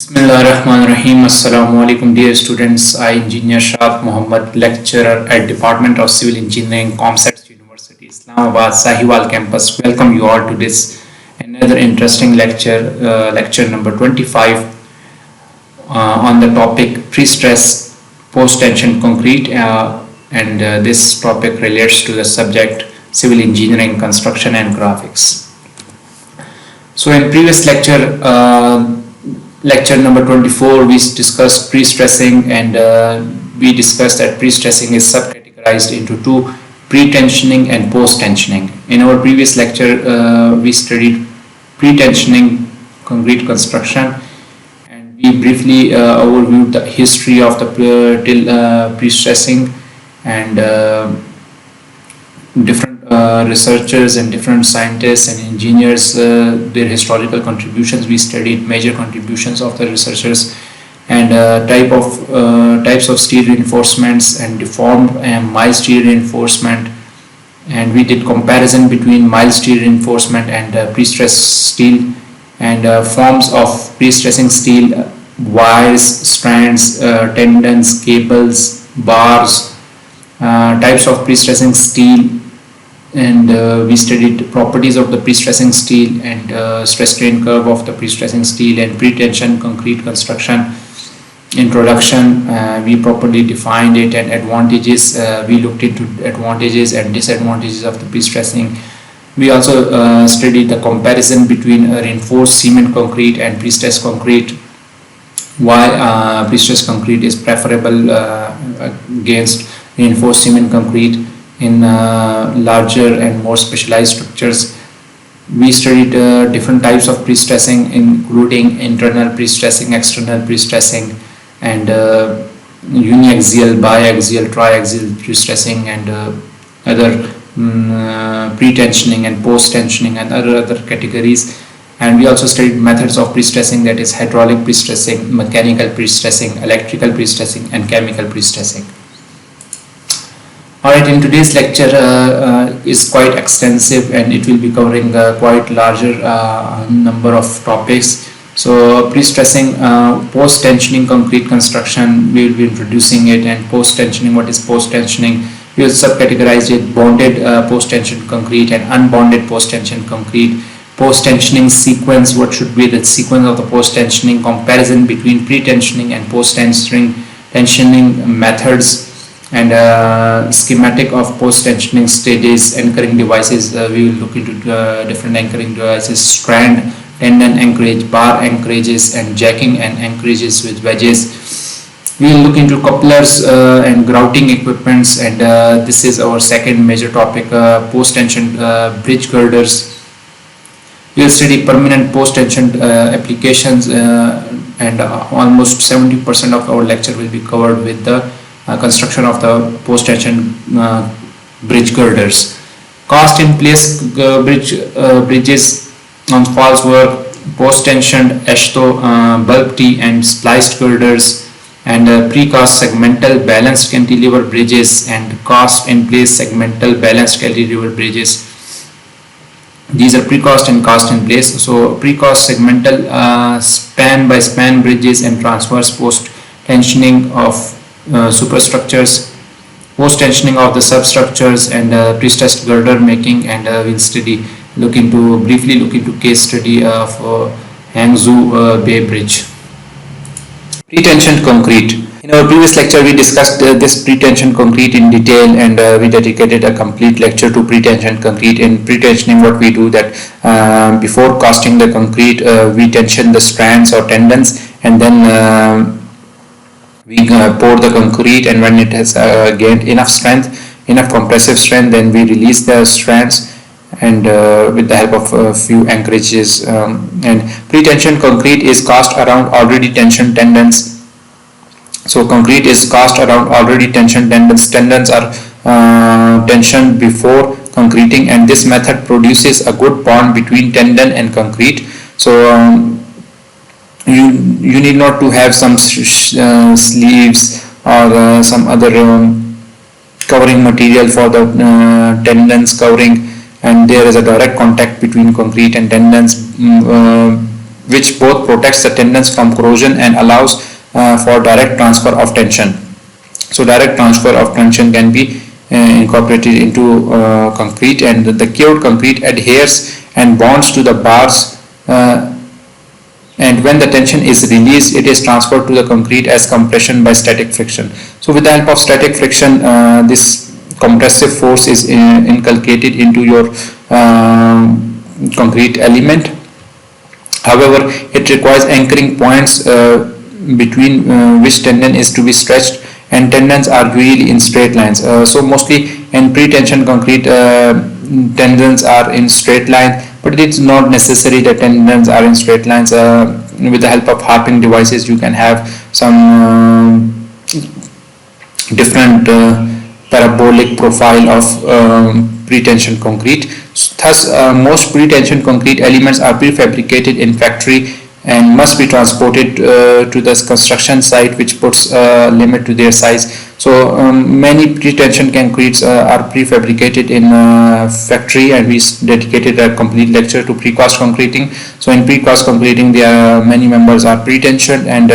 Bismillahirrahmanirrahim. Assalamu alaikum, dear students. I, Engineer Shah Muhammad, lecturer at Department of Civil Engineering, ComSets University, Islamabad, Sahiwal campus. Welcome you all to this another interesting lecture, lecture number 25, on the topic pre-stress post-tension concrete, and this topic relates to the subject civil engineering, construction, and graphics. So in previous lecture, lecture number 24, we discussed pre-stressing, and we discussed that pre-stressing is subcategorized into two: pre-tensioning and post-tensioning. In our previous lecture, we studied pre-tensioning concrete construction, and we briefly overviewed the history of the pre-stressing and different researchers and different scientists and engineers, their historical contributions. We studied major contributions of the researchers and types of steel reinforcements and deformed and mild steel reinforcement, and we did comparison between mild steel reinforcement and pre-stressed steel, and forms of pre-stressing steel: wires, strands, tendons, cables, bars, types of pre-stressing steel, and we studied properties of the pre-stressing steel and stress strain curve of the pre-stressing steel and pre-tension concrete construction. Introduction, we properly defined it, and advantages, we looked into advantages and disadvantages of the pre-stressing. We also studied the comparison between reinforced cement concrete and pre-stressed concrete, why pre-stressed concrete is preferable against reinforced cement concrete in larger and more specialized structures. We studied different types of pre-stressing, including internal pre-stressing, external pre-stressing, and uniaxial, biaxial, triaxial pre-stressing, and other pre-tensioning and post-tensioning and other categories. And we also studied methods of pre-stressing, that is hydraulic pre-stressing, mechanical pre-stressing, electrical pre-stressing, and chemical pre-stressing. Alright, in today's lecture is quite extensive, and it will be covering quite larger number of topics. So pre-stressing, post-tensioning concrete construction, we will be introducing it, and post-tensioning, what is post-tensioning? We will subcategorize it: bonded post-tension concrete and unbonded post-tension concrete. Post-tensioning sequence, what should be the sequence of the post-tensioning, comparison between pre-tensioning and post-tensioning methods, and schematic of post-tensioning stages. Anchoring devices, we will look into different anchoring devices: strand, tendon anchorage, bar anchorages, and jacking and anchorages with wedges. We will look into couplers and grouting equipments, and this is our second major topic: post-tension bridge girders. We will study permanent post-tension applications, and almost 70% of our lecture will be covered with the construction of the post-tension bridge girders. Cast in place bridges on false work, post-tensioned Ashto, bulb T, and spliced girders, and pre-cast segmental balanced cantilever bridges, and cast in place segmental balanced cantilever bridges. These are precast and cast in place. So precast segmental span by span bridges and transverse post tensioning of superstructures, post tensioning of the substructures, and pre-stressed girder making. And we'll briefly look into case study of Hangzhou Bay Bridge. Pre-tensioned concrete. In our previous lecture, we discussed this pre-tension concrete in detail, and we dedicated a complete lecture to pre-tension concrete. In pre-tensioning, what we do that before casting the concrete, we tension the strands or tendons, and then we pour the concrete, and when it has gained enough strength, enough compressive strength, then we release the strands, and with the help of a few anchorages. And pre-tension concrete is cast around already tensioned tendons. So concrete is cast around already tensioned tendons. Tendons are tensioned before concreting, and this method produces a good bond between tendon and concrete. So you need not to have some sleeves or some other covering material for the tendons covering, and there is a direct contact between concrete and tendons which both protects the tendons from corrosion and allows for direct transfer of tension. So direct transfer of tension can be incorporated into concrete, and the cured concrete adheres and bonds to the bars, and when the tension is released, it is transferred to the concrete as compression by static friction. So with the help of static friction, this compressive force is inculcated into your concrete element. However, it requires anchoring points between which tendon is to be stretched, and tendons are usually in straight lines. So mostly in pre-tension concrete, tendons are in straight line, but it's not necessary that tendons are in straight lines. With the help of harping devices, you can have some different parabolic profile of pre-tension concrete. Thus, most pre-tension concrete elements are prefabricated in factory and must be transported to the construction site, which puts a limit to their size. So many pre-tension concretes are prefabricated in factory, and we dedicated a complete lecture to precast concreting. So in precast concreting, there are many members are pre-tensioned, and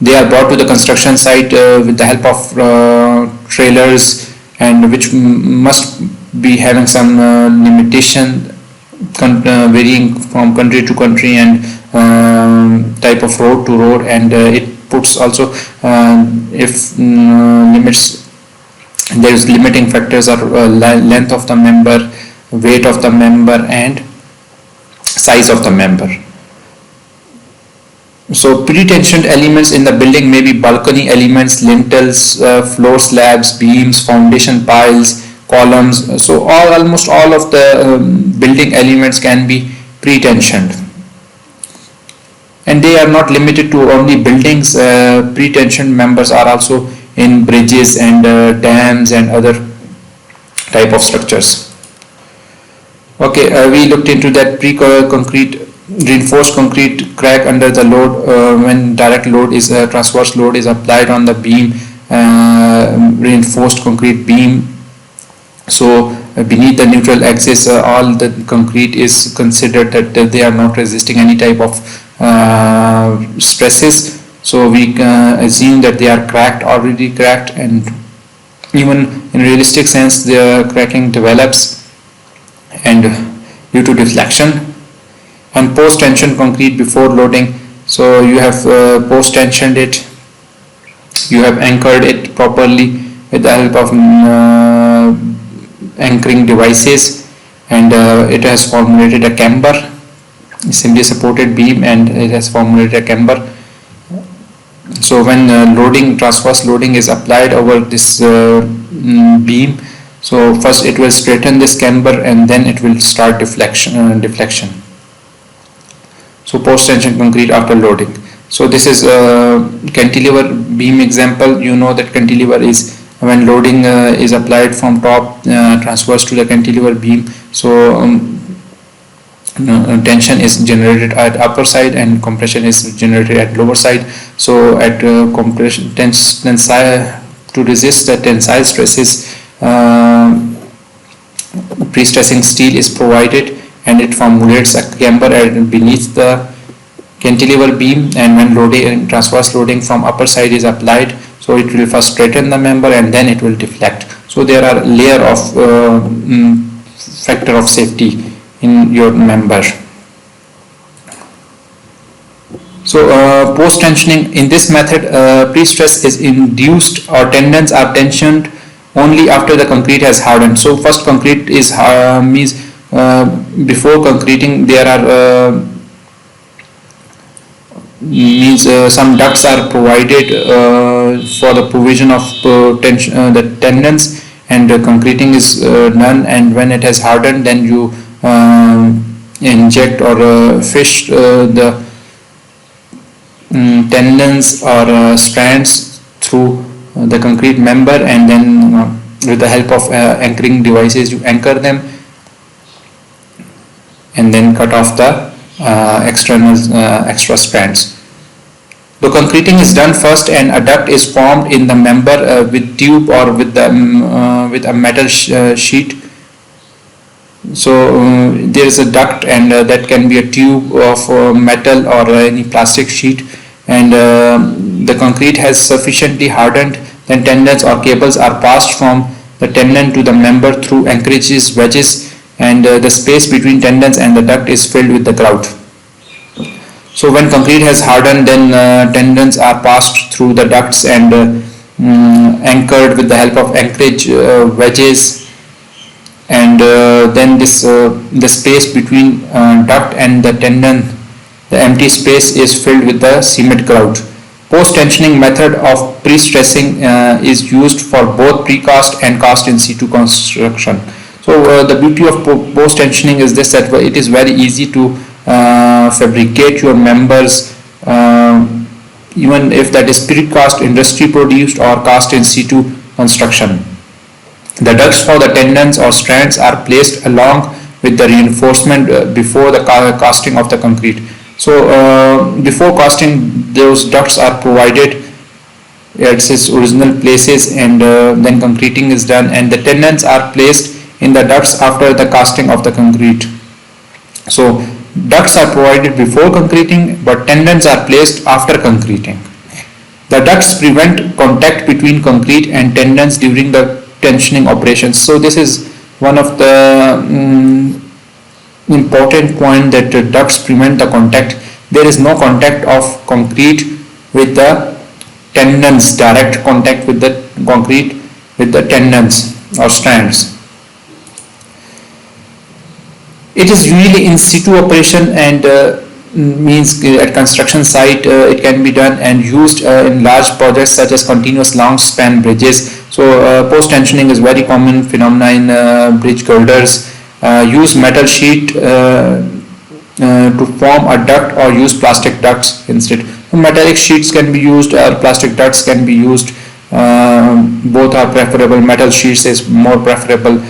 they are brought to the construction site with the help of trailers, and which must be having some limitation varying from country to country and type of road to road, and it puts also if limits, there is limiting factors are length of the member, weight of the member, and size of the member. So pre-tensioned elements in the building may be balcony elements, lintels, floor slabs, beams, foundation piles, columns. So almost all of the building elements can be pre-tensioned, and they are not limited to only buildings. Pre-tensioned members are also in bridges and dams and other type of structures. Okay, we looked into that pre-concrete reinforced concrete crack under the load when direct load is transverse load is applied on the beam, reinforced concrete beam. So beneath the neutral axis, all the concrete is considered that they are not resisting any type of stresses. So we assume that they are cracked, already cracked, and even in realistic sense, the cracking develops and due to deflection. And post-tension concrete before loading. So you have post-tensioned it, you have anchored it properly with the help of anchoring devices, and it has formulated a camber, simply supported beam, and it has formulated a camber. So when loading, transverse loading is applied over this beam, so first it will straighten this camber and then it will start deflection. So post-tension concrete after loading. So this is a cantilever beam example. You know that cantilever is when loading is applied from top transverse to the cantilever beam. So tension is generated at upper side and compression is generated at lower side. So at compression tensile, to resist the tensile stresses, pre-stressing steel is provided, and it formulates a camber beneath the cantilever beam, and when loading, transverse loading from upper side is applied, so it will first straighten the member and then it will deflect. So there are layer of factor of safety in your member. So post-tensioning, in this method pre-stress is induced or tendons are tensioned only after the concrete has hardened. So first concrete is means before concreting there are some ducts are provided for the provision of the tendons, and concreting is done, and when it has hardened then you inject or fish the tendons or strands through the concrete member, and then with the help of anchoring devices you anchor them and then cut off the external extra strands. The concreting is done first, and a duct is formed in the member with tube or with a metal sheet. there is a duct, and that can be a tube of metal or any plastic sheet, and the concrete has sufficiently hardened, then tendons or cables are passed from the tendon to the member through anchorages, wedges, and the space between tendons and the duct is filled with the grout. So when concrete has hardened, then tendons are passed through the ducts and anchored with the help of anchorage wedges, and then the space between duct and the tendon, the empty space, is filled with the cement grout. Post-tensioning method of pre-stressing is used for both precast and cast in situ construction. So the beauty of post-tensioning is this, that it is very easy to fabricate your members, even if that is precast industry produced or cast in situ construction. The ducts for the tendons or strands are placed along with the reinforcement before the casting of the concrete. So before casting, those ducts are provided at its original places, and then concreting is done, and the tendons are placed in the ducts after the casting of the concrete. So ducts are provided before concreting, but tendons are placed after concreting. The ducts prevent contact between concrete and tendons during the tensioning operations. So this is one of the important point, that the ducts prevent the contact. There is no contact of concrete with the tendons, direct contact with the concrete with the tendons or strands. It is usually in situ operation, and means at construction site it can be done and used in large projects such as continuous long span bridges. So post tensioning is very common phenomena in bridge girders. Use metal sheet to form a duct, or use plastic ducts instead. So metallic sheets can be used, or plastic ducts can be used. Both are preferable. Metal sheets is more preferable.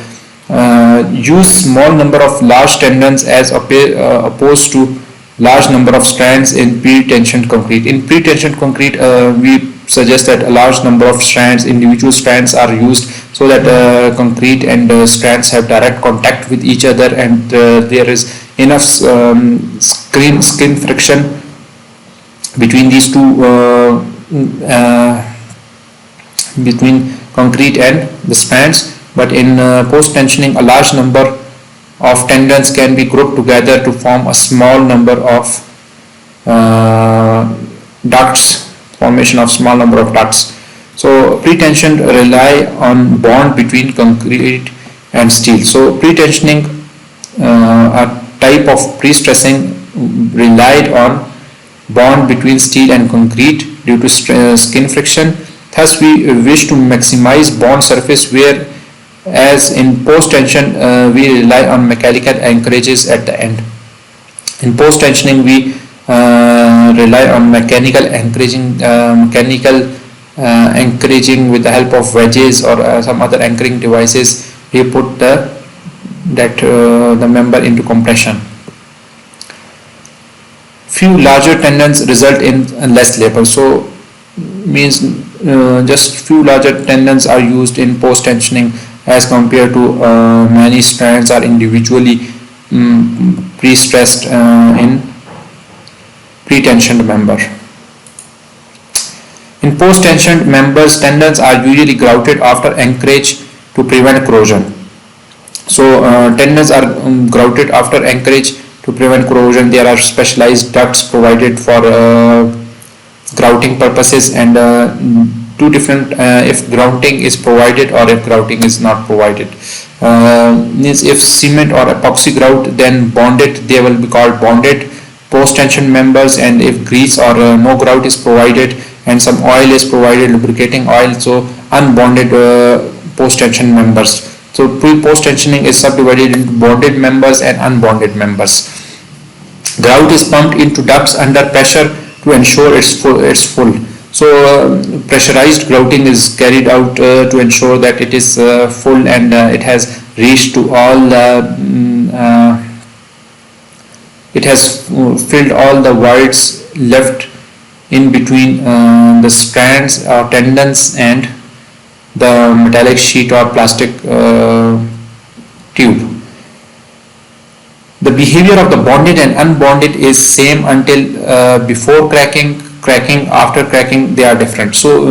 Use small number of large tendons as opposed to large number of strands in pre-tensioned concrete. In pre-tensioned concrete, we suggest that a large number of strands, individual strands, are used, so that concrete and strands have direct contact with each other, and there is enough skin friction between these two, between concrete and the strands. But in post-tensioning, a large number of tendons can be grouped together to form a small number of ducts, formation of small number of ducts. So pre-tensioned rely on bond between concrete and steel. So pre-tensioning, a type of pre-stressing, relied on bond between steel and concrete due to skin friction. Thus we wish to maximize bond surface, where as in post-tension we rely on mechanical anchorages at the end. In post-tensioning we rely on mechanical anchoring, anchoring with the help of wedges or some other anchoring devices. We put the member into compression. Few larger tendons result in less labor. So means just few larger tendons are used in post-tensioning as compared to many strands are individually pre-stressed in pre-tensioned member. In post-tensioned members, tendons are usually grouted after anchorage to prevent corrosion. So tendons are grouted after anchorage to prevent corrosion. There are specialized ducts provided for grouting purposes, and two different, if grouting is provided or if grouting is not provided. Means if cement or epoxy grout, then bonded, they will be called bonded post-tension members, and if grease or no grout is provided and some oil is provided, lubricating oil, so unbonded post-tension members. So post-tensioning is subdivided into bonded members and unbonded members. Grout is pumped into ducts under pressure to ensure it's full. So pressurized grouting is carried out to ensure that it is full and it has reached to all the it has filled all the voids left in between the strands or tendons and the metallic sheet or plastic tube. The behavior of the bonded and unbonded is same until before cracking. Cracking, after cracking, they are different. So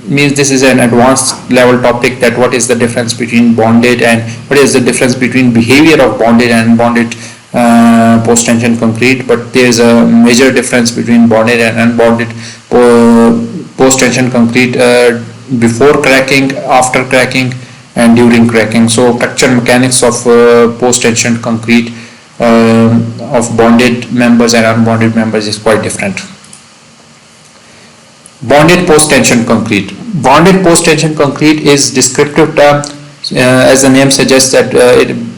means this is an advanced level topic, that what is the difference between bonded and what is the difference between behavior of bonded and unbonded post tension concrete. But there is a major difference between bonded and unbonded post tension concrete before cracking, after cracking, and during cracking. So fracture mechanics of post tension concrete of bonded members and unbonded members is quite different. Bonded post tension concrete. Bonded post tension concrete is descriptive term, as the name suggests that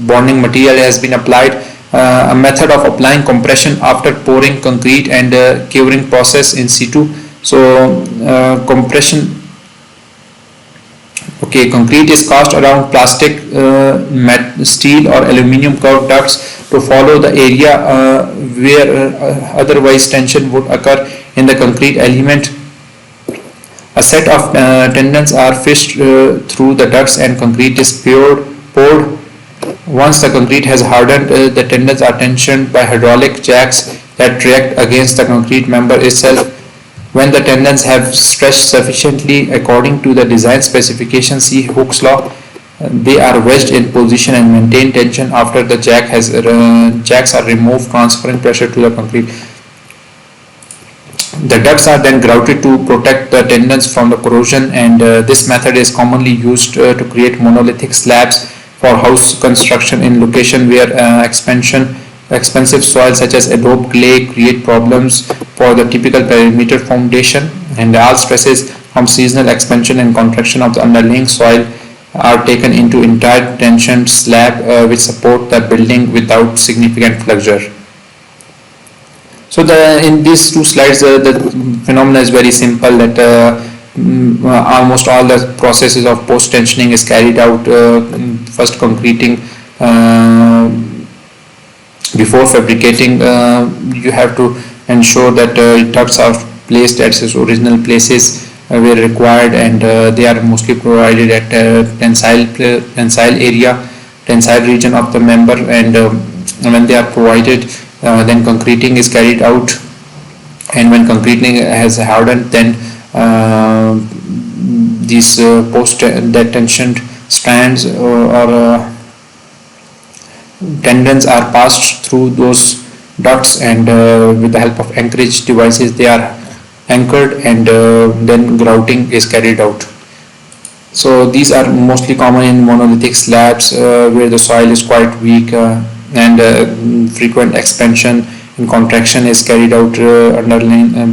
bonding material has been applied. A method of applying compression after pouring concrete and curing process in situ. So compression. Okay, concrete is cast around plastic, steel or aluminium curved ducts to follow the area where otherwise tension would occur in the concrete element. A set of tendons are fished through the ducts and concrete is poured. Once the concrete has hardened, the tendons are tensioned by hydraulic jacks that react against the concrete member itself. When the tendons have stretched sufficiently according to the design specification, see Hooke's law, they are wedged in position and maintain tension after the jacks are removed, transferring pressure to the concrete. The ducts are then grouted to protect the tendons from the corrosion, and this method is commonly used to create monolithic slabs for house construction in location where expensive soil such as adobe clay create problems for the typical perimeter foundation, and all stresses from seasonal expansion and contraction of the underlying soil are taken into entire tensioned slab which support the building without significant flexure. So in these two slides the phenomena is very simple, that almost all the processes of post tensioning is carried out. First concreting, before fabricating, you have to ensure that ducts are placed at its original places where required, and they are mostly provided at tensile region of the member, and when they are provided, then concreting is carried out, and when concreting has hardened, then these post tensioned strands or tendons are passed through those ducts, and with the help of anchorage devices they are anchored, and then grouting is carried out. So these are mostly common in monolithic slabs where the soil is quite weak, and frequent expansion and contraction is carried out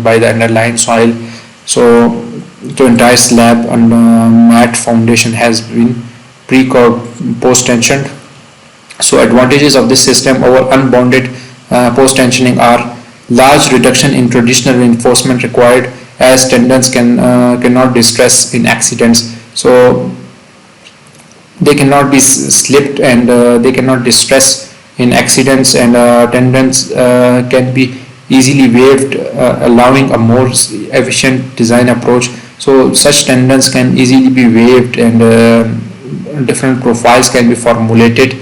by the underlying soil. So the entire slab and mat foundation has been pre-curved post tensioned. So advantages of this system over unbonded post tensioning are large reduction in traditional reinforcement required, as tendons cannot distress in accidents. So they cannot be slipped, and they cannot distress in accidents, and tendons can be easily waived, allowing a more efficient design approach. So such tendons can easily be waived, and different profiles can be formulated.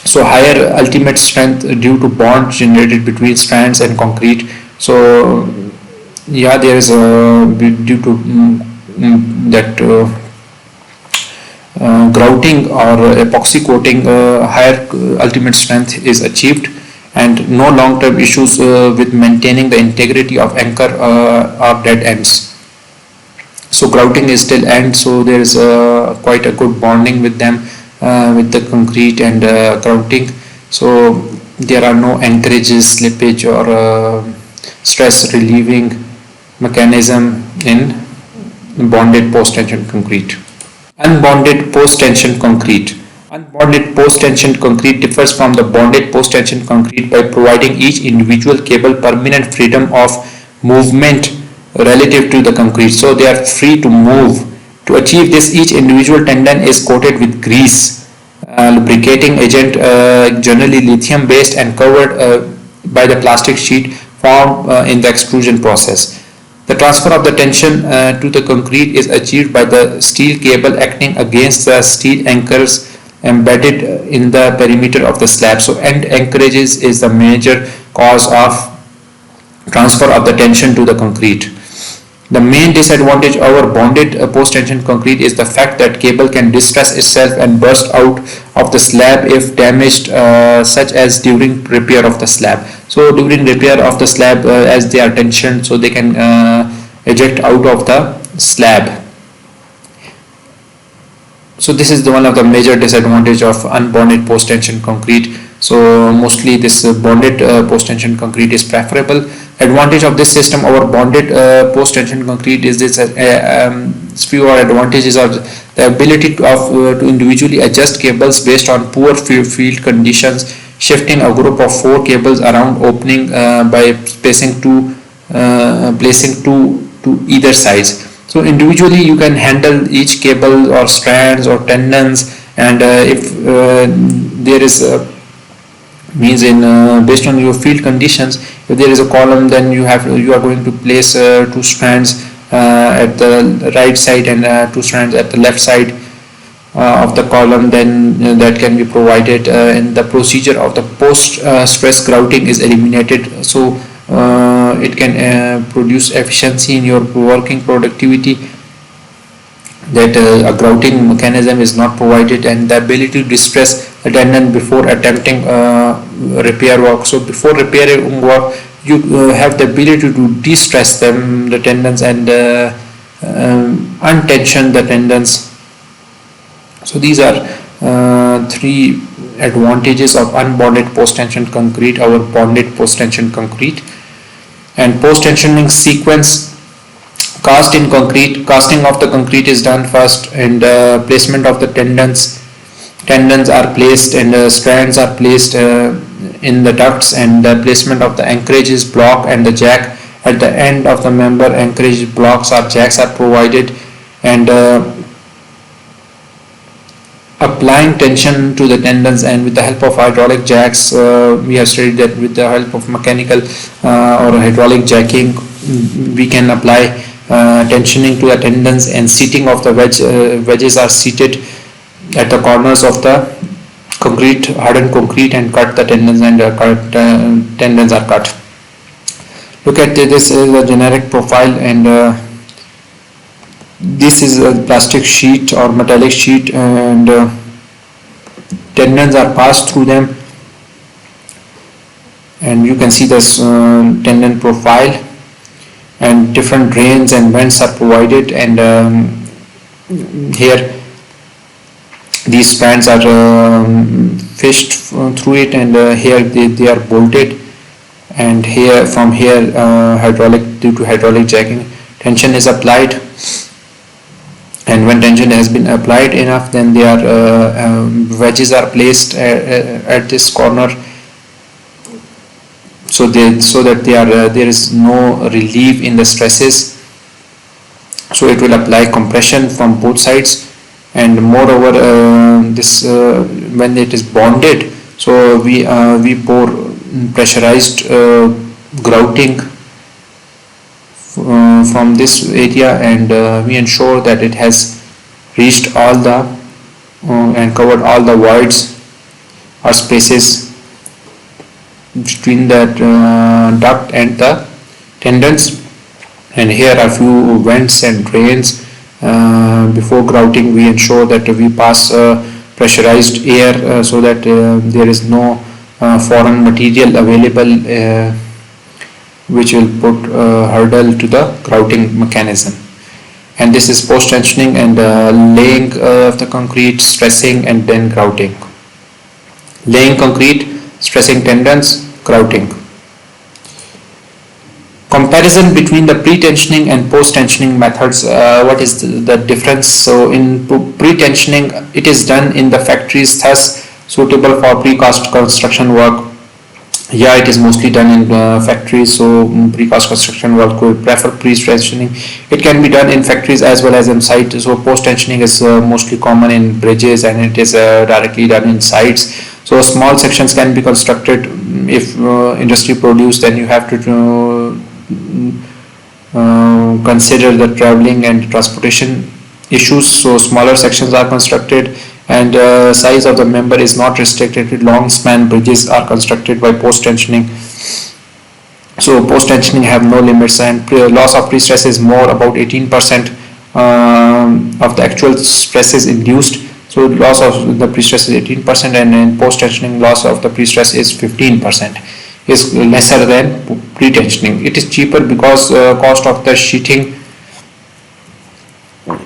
So higher ultimate strength due to bond generated between strands and concrete. So yeah, there is due to that grouting or epoxy coating, higher ultimate strength is achieved, and no long-term issues with maintaining the integrity of anchor or dead ends. So grouting is still end, so there is quite a good bonding with them, with the concrete and grouting. So there are no anchorages, slippage or stress relieving mechanism in bonded post tension concrete. Unbonded post tension concrete. Unbonded post tension concrete differs from the bonded post tension concrete by providing each individual cable permanent freedom of movement relative to the concrete. So they are free to move. To achieve this, each individual tendon is coated with grease, lubricating agent, generally lithium based, and covered by the plastic sheet formed in the extrusion process. The transfer of the tension to the concrete is achieved by the steel cable acting against the steel anchors embedded in the perimeter of the slab. So end anchorages is the major cause of transfer of the tension to the concrete. The main disadvantage of bonded post-tension concrete is the fact that cable can distress itself and burst out of the slab if damaged, such as during repair of the slab. So during repair of the slab, as they are tensioned, so they can eject out of the slab. So this is one of the major disadvantage of unbonded post-tension concrete. So mostly this bonded post-tension concrete is preferable. Advantage of this system over bonded post-tension concrete is this few advantages are the ability to individually adjust cables based on poor field conditions, shifting a group of 4 cables around opening by placing two to either sides. So individually you can handle each cable or strands or tendons, and if there is means in based on your field conditions, if there is a column, then you are going to place 2 strands at the right side and 2 strands at the left side of the column, then that can be provided, and the procedure of the post stress grouting is eliminated. So it can produce efficiency in your working productivity, that a grouting mechanism is not provided, and the ability to distress the tendon before attempting repair work. So before repairing work, you have the ability to de-stress the tendons and untension the tendons. So these are 3 advantages of unbonded post-tension concrete over bonded post-tension concrete. And post-tensioning sequence: casting of the concrete is done first, and placement of the tendons are placed, and strands are placed in the ducts, and the placement of the anchorages, block and the jack at the end of the member. Anchorage blocks or jacks are provided, and applying tension to the tendons, and with the help of hydraulic jacks, we have studied that with the help of mechanical or hydraulic jacking, we can apply tensioning to the tendons, and seating of the wedges are seated at the corners of the hardened concrete, and cut the tendons, and tendons are cut. Look at this is a generic profile, and this is a plastic sheet or metallic sheet, and tendons are passed through them, and you can see this tendon profile, and different drains and vents are provided, and here these strands are fished through it, and here they are bolted, and here from here due to hydraulic jacking, tension is applied, and when tension has been applied enough, then wedges are placed at this corner, so that there is no relief in the stresses. So it will apply compression from both sides, and moreover this when it is bonded, so we pour pressurized grouting from this area, and we ensure that it has reached all the and covered all the voids or spaces between the duct and the tendons. And here are few vents and drains. Before grouting, we ensure that we pass pressurized air so that there is no foreign material available which will put hurdle to the grouting mechanism. And this is post tensioning and laying of the concrete, stressing, and then grouting. Laying concrete, stressing tendons, grouting. Comparison between the pre-tensioning and post-tensioning methods. What is the difference? So in pre-tensioning, it is done in the factories, thus suitable for precast construction work. Yeah, it is mostly done in factories, so precast construction work will prefer pre-tensioning. It can be done in factories as well as in site. So post-tensioning is mostly common in bridges, and it is directly done in sites. So small sections can be constructed. If industry produce, then you have to consider the traveling and transportation issues. So smaller sections are constructed, and size of the member is not restricted to long span bridges are constructed by post tensioning. So post tensioning have no limits, and loss of pre-stress is more about 18% of the actual stress is induced. So loss of the pre-stress is 18%, and in post tensioning loss of the pre-stress is 15%, is lesser than pre-tensioning. It is cheaper because cost of the sheeting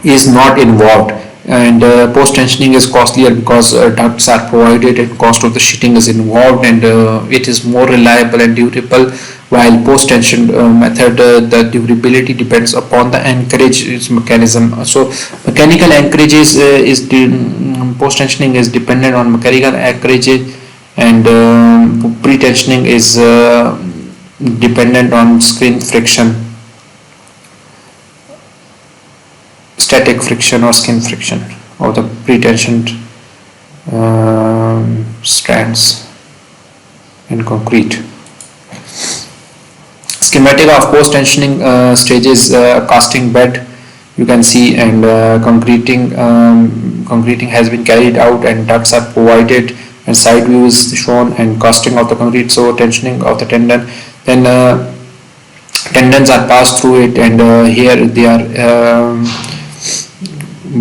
is not involved, and post tensioning is costlier because ducts are provided and cost of the sheeting is involved, and it is more reliable and durable, while post tension method the durability depends upon the anchorage mechanism. So mechanical anchorage is post tensioning is dependent on mechanical anchorage, and pre-tensioning is dependent on skin friction, static friction or skin friction of the pre-tensioned strands in concrete. Schematic of post-tensioning stages: casting bed you can see, and concreting has been carried out and ducts are provided and side view is shown, and casting of the concrete, so tensioning of the tendon, then tendons are passed through it, and here they are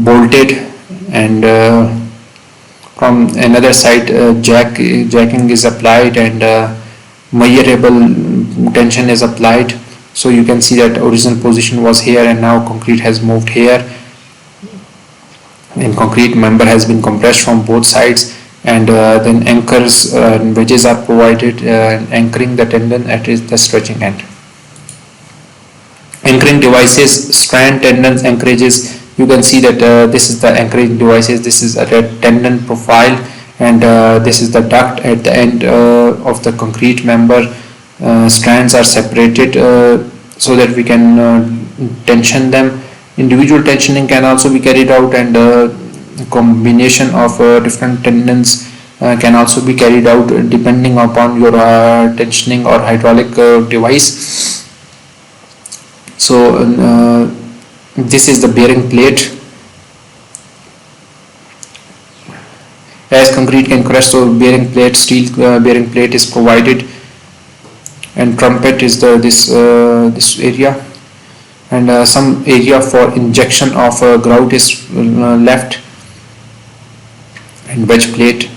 bolted, and from another side jacking is applied, and measurable tension is applied. So you can see that original position was here, and now concrete has moved here, and concrete member has been compressed from both sides, and then anchors and wedges are provided anchoring the tendon at the stretching end. Anchoring devices: strand, tendons, anchorages. You can see that this is the anchoring devices, this is a tendon profile, and this is the duct at the end of the concrete member. Strands are separated so that we can tension them. Individual tensioning can also be carried out, and combination of different tendons can also be carried out depending upon your tensioning or hydraulic device. So this is the bearing plate. As concrete can crush, so bearing plate, steel bearing plate is provided, and trumpet is this area, and some area for injection of grout is left, and wedge plate,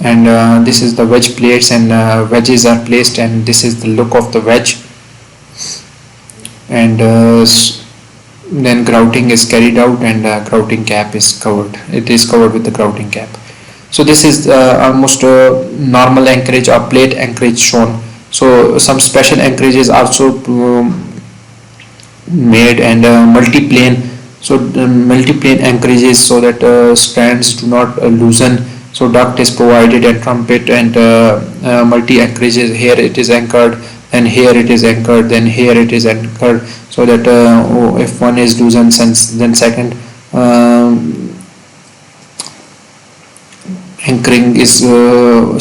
and this is the wedge plates, and wedges are placed, and this is the look of the wedge, and then grouting is carried out, and grouting cap is covered. It is covered with the grouting cap. So this is almost normal anchorage or plate anchorage shown. So some special anchorages also made, and multi-plane. So multi-plane anchorages, so that strands do not loosen. So duct is provided, and trumpet, and multi anchorages. Here it is anchored, and here it is anchored, then here it is anchored, so that if one is loosened, then second anchoring is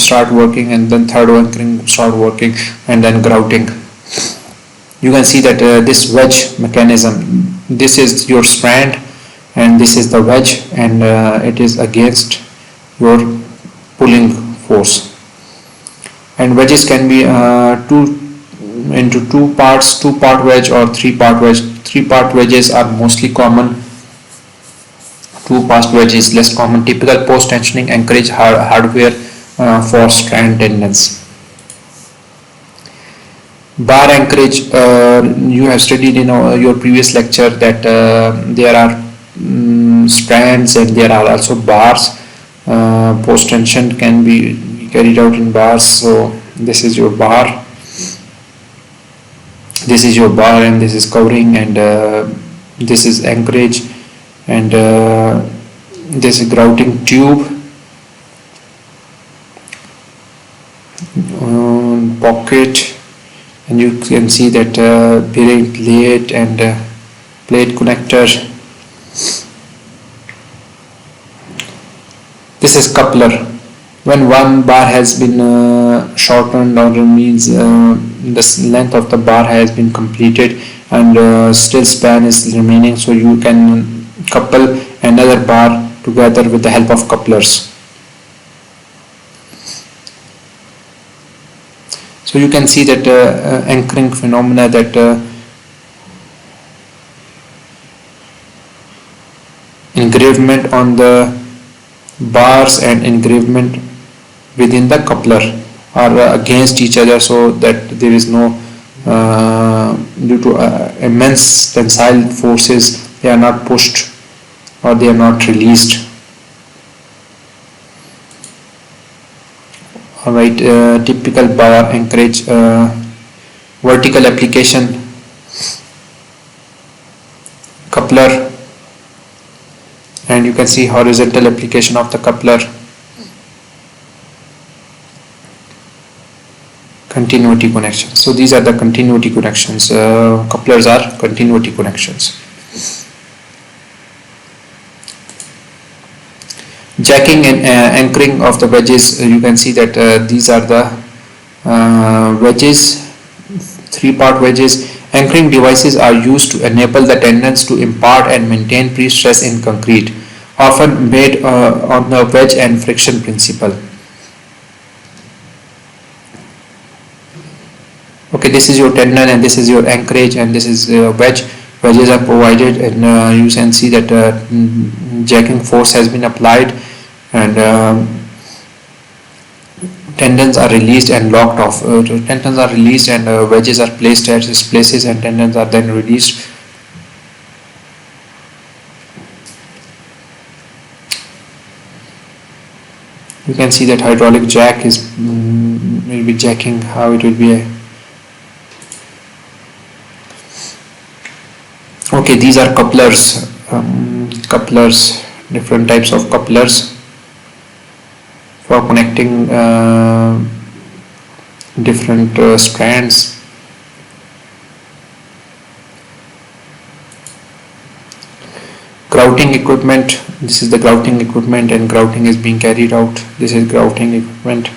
start working, and then third anchoring start working, and then grouting. You can see that this wedge mechanism, this is your strand, and this is the wedge, and it is against your pulling force. And wedges can be into two parts, 2-part wedge or 3-part wedge. 3-part wedges are mostly common. 2-part wedge is less common. Typical post tensioning anchorage hardware for strand tendons. Bar anchorage, you have studied in your previous lecture that there are strands and there are also bars. Post tension can be carried out in bars. So this is your bar, this is your bar, and this is covering, and this is anchorage, and this is grouting tube, pocket, and you can see that bearing plate and plate connector. This is coupler. When one bar has been shortened, or means the length of the bar has been completed, and still span is remaining, so you can couple another bar together with the help of couplers. So you can see that anchoring phenomena, that engravement on the bars and engravement within the coupler are against each other, so that there is no due to immense tensile forces, they are not pushed or they are not released. Alright, typical bar anchorage, vertical application, coupler, and you can see horizontal application of the coupler, continuity connections. So these are the continuity connections. Couplers are continuity connections. Jacking and anchoring of the wedges, you can see that these are the wedges, 3-part wedges. Anchoring devices are used to enable the tendons to impart and maintain pre-stress in concrete, often made on the wedge and friction principle. Okay, this is your tendon and this is your anchorage and this is wedge. Wedges are provided, and you can see that jacking force has been applied, and tendons are released and locked off. Tendons are released and wedges are placed at its places, and tendons are then released. You can see that hydraulic jack is will be jacking, how it will be. Okay, these are couplers. Couplers, different types of couplers for connecting different strands. Grouting equipment, this is the grouting equipment, and grouting is being carried out. This is grouting equipment.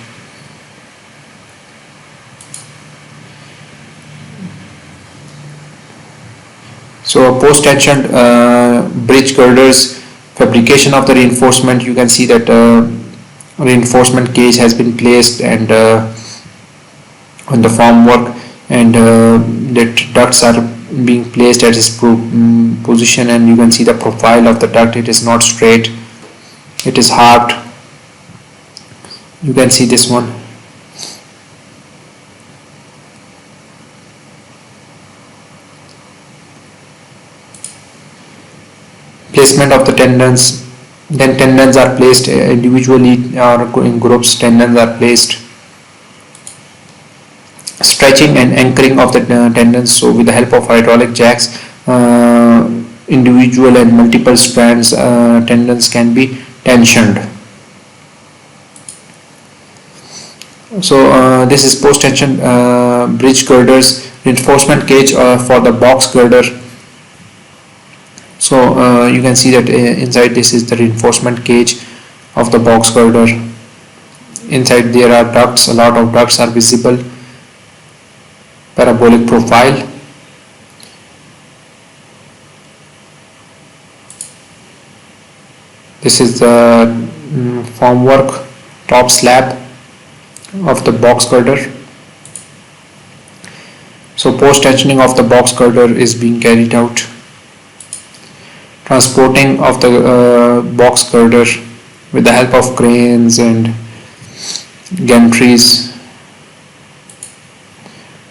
So post-tensioned bridge girders, fabrication of the reinforcement, you can see that reinforcement cage has been placed and on the formwork, and that ducts are being placed at its position, and you can see the profile of the duct. It is not straight, it is harped. You can see this one. Placement of the tendons, then tendons are placed individually or in groups. Tendons are placed. Stretching and anchoring of the tendons, so with the help of hydraulic jacks, individual and multiple strands tendons can be tensioned. So this is post-tension bridge girders. Reinforcement cage for the box girder. So you can see that inside this is the reinforcement cage of the box girder. Inside there are ducts, a lot of ducts are visible. Parabolic profile. This is the formwork, top slab of the box girder. So post-tensioning of the box girder is being carried out. Transporting of the box girder with the help of cranes and gantries.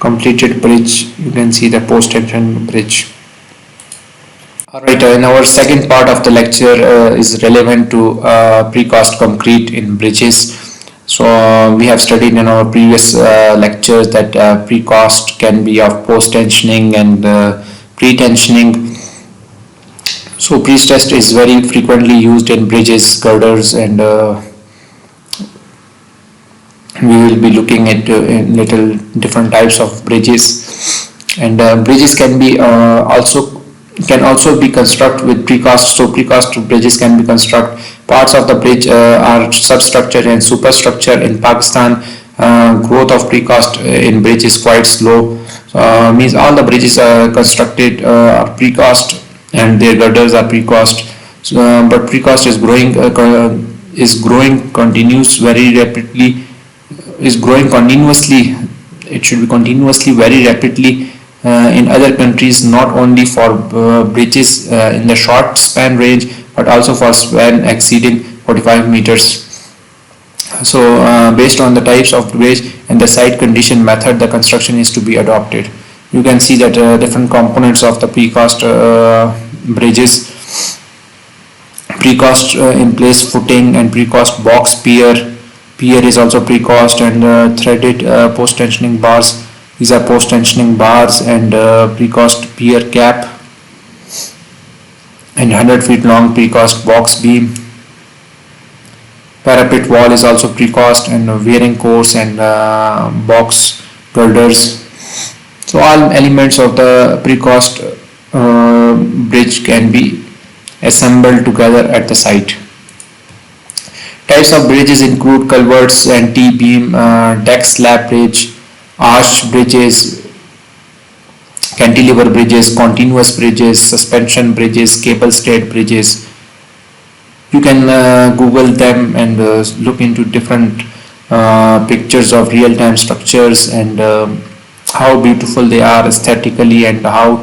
Completed bridge, you can see the post-tension bridge. Alright, in our second part of the lecture is relevant to precast concrete in bridges. So we have studied in our previous lectures that precast can be of post-tensioning and pre-tensioning. So pre-stressed is very frequently used in bridges, girders, and we will be looking at little different types of bridges. And bridges can be also be constructed with precast. So precast bridges can be constructed. Parts of the bridge are substructure and superstructure. In Pakistan, growth of precast in bridge is quite slow. Means all the bridges are constructed are precast and their girders are precast. but precast is growing continues very rapidly is growing continuously. It should be continuously very rapidly in other countries, not only for bridges in the short span range, but also for span exceeding 45 meters. So based on the types of bridge and the site condition method, the construction is to be adopted. You can see that different components of the precast bridges: precast in place footing and precast box pier. Pier is also precast, and threaded post tensioning bars. These are post tensioning bars, and precast pier cap, and 100 feet long precast box beam. Parapet wall is also precast, and wearing course and box girders. So all elements of the precast bridge can be assembled together at the site. Types of bridges include culverts and T-beam, deck slab bridge, arch bridges, cantilever bridges, continuous bridges, suspension bridges, cable stayed bridges. You can Google them and look into different pictures of real-time structures and how beautiful they are aesthetically and how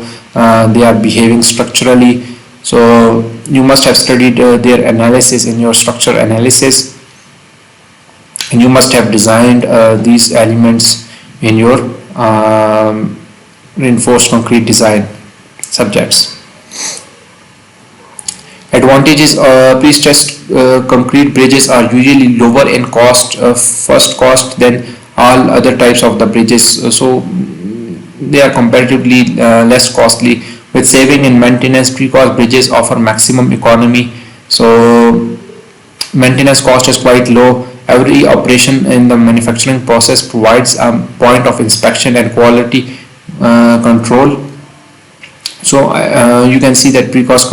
they are behaving structurally. So you must have studied their analysis in your structure analysis, and you must have designed these elements in your reinforced concrete design subjects. Advantages: pre-stressed concrete bridges are usually lower in first cost than all other types of the bridges, so they are comparatively less costly. With saving in maintenance, precast bridges offer maximum economy, so maintenance cost is quite low. Every operation in the manufacturing process provides a point of inspection and quality control. So you can see that precast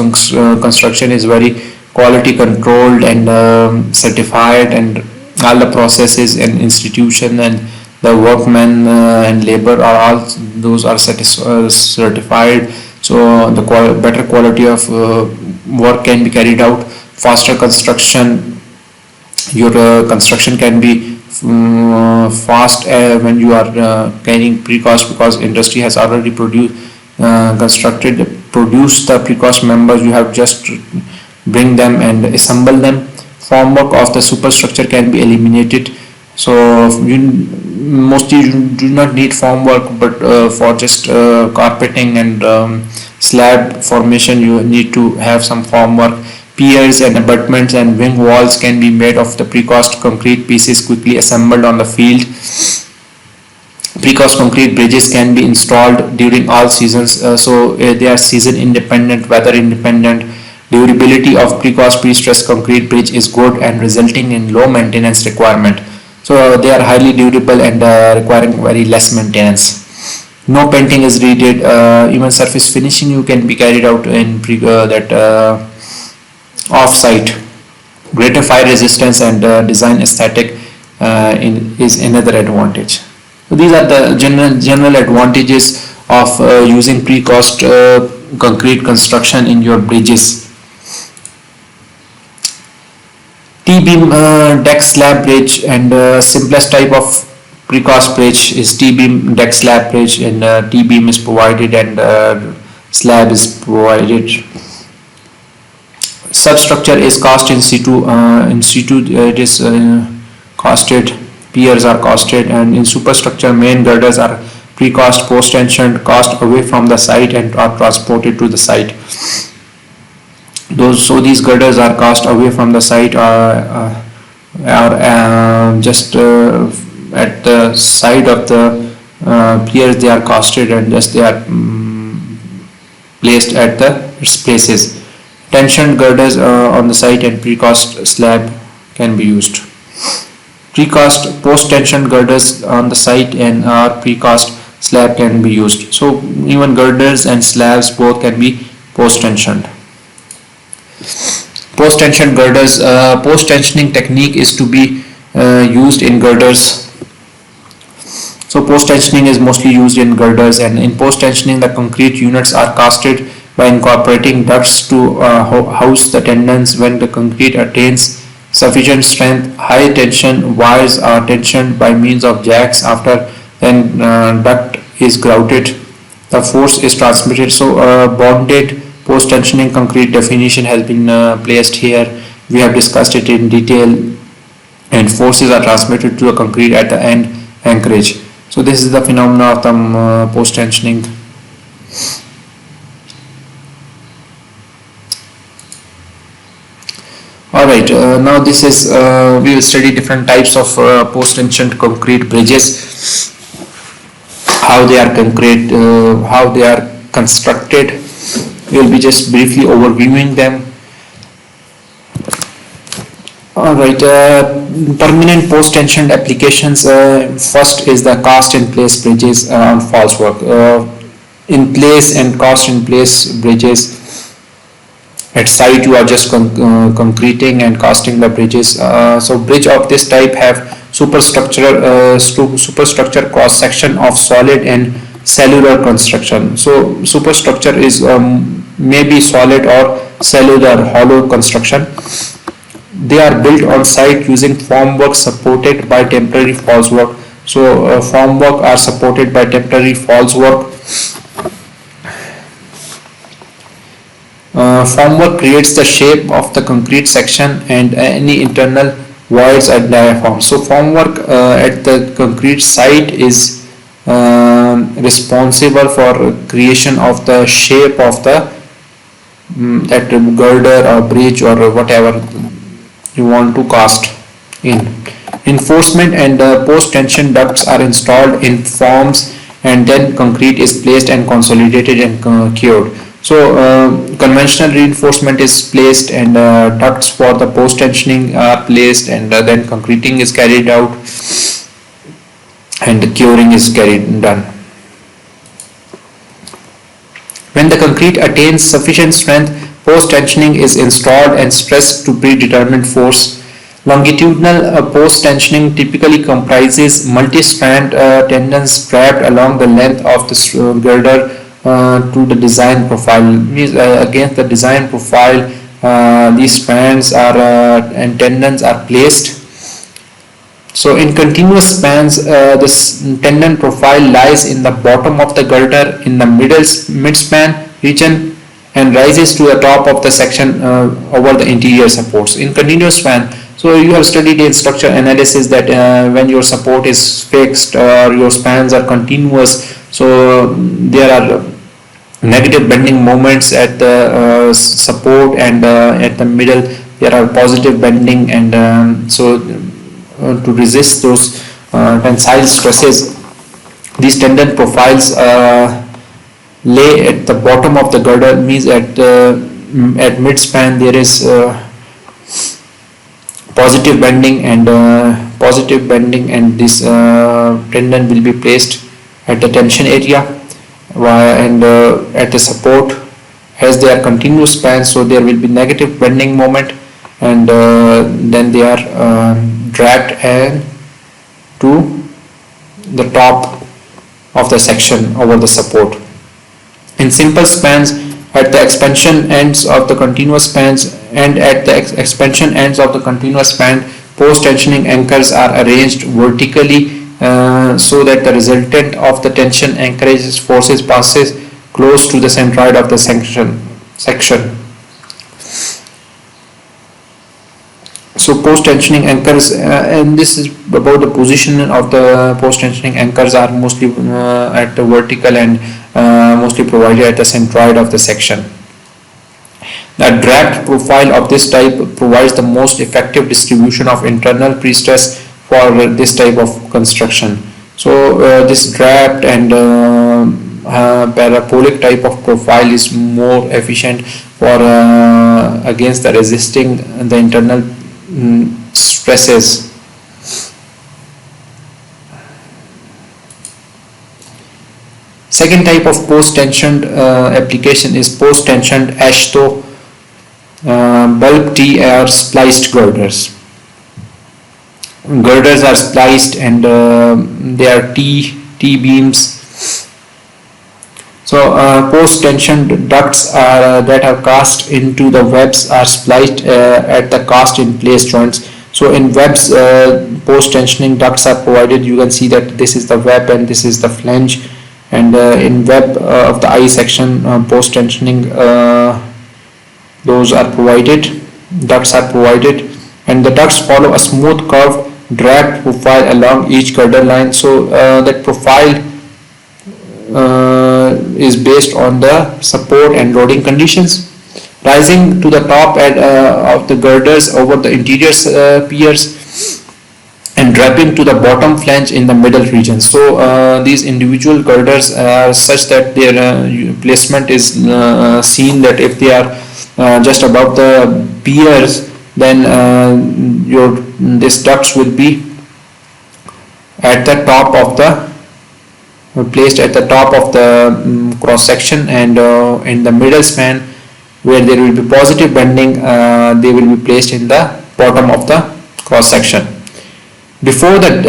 construction is very quality controlled and certified, and all the processes and institution and the workmen and labor are all those are certified. So the better quality of work can be carried out. Faster construction. Your construction can be fast when you are carrying precast, because industry has already produced the precast members. You have just bring them and assemble them. Formwork of the superstructure can be eliminated, so mostly you do not need formwork, but for just carpeting and slab formation you need to have some formwork. Piers and abutments and wing walls can be made of the precast concrete pieces quickly assembled on the field. Precast concrete bridges can be installed during all seasons, so they are season independent, weather independent. Durability of precast pre-stressed concrete bridge is good and resulting in low maintenance requirement. So they are highly durable and requiring very less maintenance. No painting is needed. Even surface finishing you can be carried out in off-site. Greater fire resistance and design aesthetic is another advantage. So these are the general advantages of using precast concrete construction in your bridges. T-beam deck slab bridge, and simplest type of precast bridge is T-beam deck slab bridge, and T-beam is provided and slab is provided. Substructure is cast in situ. It is casted. Piers are casted, and in superstructure main girders are precast, post tensioned, cast away from the site and are transported to the site. So these girders are cast away from the site, are just at the side of the piers they are casted, and just they are placed at its places. Tensioned girders on the site and precast slab can be used. Precast post tensioned girders on the site and precast slab can be used. So even girders and slabs both can be post tensioned. Post tension girders. Post tensioning technique is to be used in girders. So post tensioning is mostly used in girders, and in post tensioning the concrete units are casted by incorporating ducts to house the tendons. When the concrete attains sufficient strength, high tension wires are tensioned by means of jacks. After then duct is grouted, the force is transmitted. So bonded post tensioning concrete definition has been placed here. We have discussed it in detail, and forces are transmitted to the concrete at the end anchorage. So this is the phenomena of the post tensioning. Alright, now this is we will study different types of post tensioned concrete bridges, how they are concrete, how they are constructed. We will be just briefly overviewing them. Alright, permanent post tensioned applications. First is the cast in place bridges on false work. In place and cast in place bridges. At site you are just concreting and casting the bridges. So bridge of this type have superstructure cross section of solid and cellular construction. So superstructure is maybe solid or cellular hollow construction. They are built on site using formwork supported by temporary falsework. So formwork are supported by temporary falsework. Formwork creates the shape of the concrete section and any internal voids are diaphragms. So formwork at the concrete site is responsible for creation of the shape of the that girder or bridge or whatever you want to cast in. Enforcement and post tension ducts are installed in forms, and then concrete is placed and consolidated and cured. So conventional reinforcement is placed, and ducts for the post tensioning are placed, and then concreting is carried out and the curing is done. When the concrete attains sufficient strength, post tensioning is installed and stress to predetermined force. Longitudinal post tensioning typically comprises multi-strand tendons wrapped along the length of the girder to the design profile. Means against the design profile, these strands are and tendons are placed. So in continuous spans, this tendon profile lies in the bottom of the girder in the mid-span region and rises to the top of the section over the interior supports. In continuous span, so you have studied in structure analysis that when your support is fixed or your spans are continuous, so there are negative bending moments at the support, and at the middle there are positive bending, and so to resist those tensile stresses, these tendon profiles lay at the bottom of the girder. Means at mid span there is positive bending, and this tendon will be placed at the tension area, and at the support, as they are continuous spans, so there will be negative bending moment, and then they are dragged and to the top of the section over the support. In simple spans, at the expansion ends of the continuous spans and at the expansion ends of the continuous span, post tensioning anchors are arranged vertically so that the resultant of the tension anchorage forces passes close to the centroid of the section. So post tensioning anchors, and this is about the position of the post tensioning anchors, are mostly at the vertical and mostly provided at the centroid of the section. The dragged profile of this type provides the most effective distribution of internal pre-stress for this type of construction. So this dragged and parabolic type of profile is more efficient for against the resisting the internal stresses. Second type of post-tensioned application is post-tensioned AASHTO bulk T or spliced girders. Girders are spliced and they are T beams. So post-tension ducts that are cast into the webs are spliced at the cast-in-place joints. So in webs, post-tensioning ducts are provided. You can see that this is the web and this is the flange. And in web of the eye section, post-tensioning those are provided. Ducts are provided, and the ducts follow a smooth curve drag profile along each girder line. So that profile is based on the support and loading conditions. Rising to the top of the girders over the interior piers and dropping to the bottom flange in the middle region. So these individual girders are such that their placement is seen that if they are just above the piers, then this ducts will be at the top of the placed at the top of the cross section, and in the middle span where there will be positive bending, they will be placed in the bottom of the cross section. Before the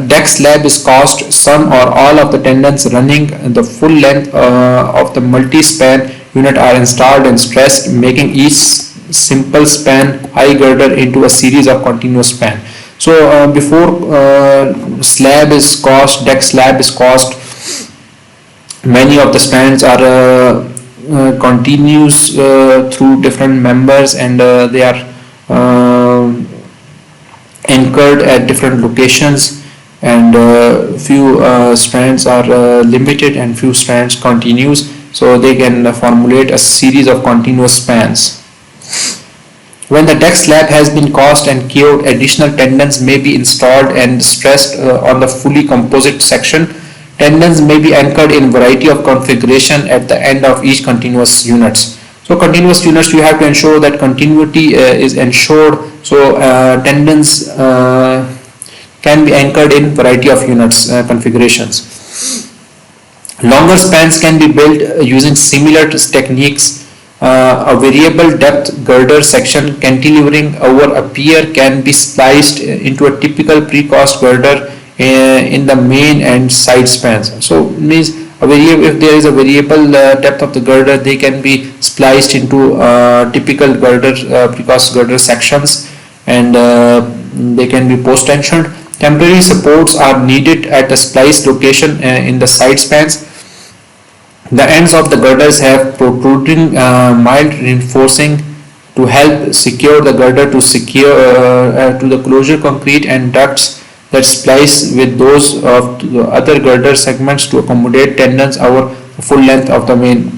deck slab is cast, some or all of the tendons running the full length of the multi-span unit are installed and stressed, making each simple span eye girder into a series of continuous span. So before slab is cast, deck slab is cast, many of the spans are continuous through different members, and they are anchored at different locations, and few strands are limited and few strands continuous, so they can formulate a series of continuous spans. When the deck slab has been cast and cured, additional tendons may be installed and stressed on the fully composite section. Tendons may be anchored in variety of configuration at the end of each continuous units. So continuous units, you have to ensure that continuity is ensured. So tendons can be anchored in variety of units configurations. Longer spans can be built using similar techniques. A variable depth girder section cantilevering over a pier can be spliced into a typical precast girder in the main and side spans. So means if there is a variable depth of the girder, they can be spliced into typical girder precast girder sections, and they can be post tensioned. Temporary supports are needed at the splice location in the side spans. The ends of the girders have protruding mild reinforcing to help secure the girder to the closure concrete, and ducts that splice with those of the other girder segments to accommodate tendons over the full length of the main.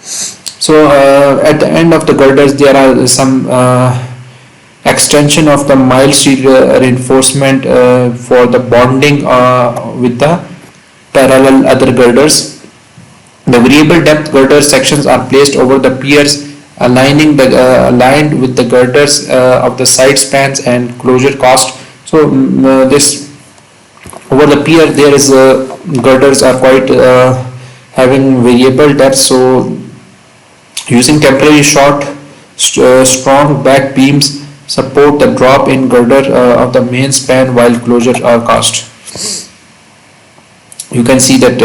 So at the end of the girders, there are some extension of the mild steel reinforcement for the bonding with the parallel other girders. The variable depth girder sections are placed over the piers, aligned with the girders of the side spans and closure cast. So this over the pier, there is girders are quite having variable depth. So using temporary short strong back beams support the drop in girder of the main span while closures are cast. You can see that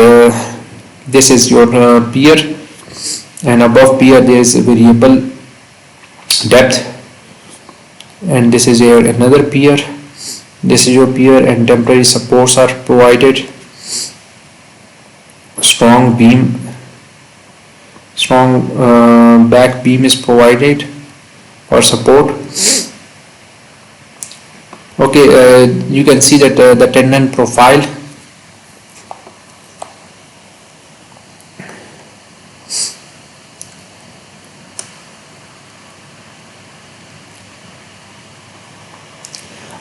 this is your pier, and above pier there is a variable depth, and this is your another pier. This is your pier, and temporary supports are provided. Strong back beam is provided for support. Okay, you can see that the tendon profile.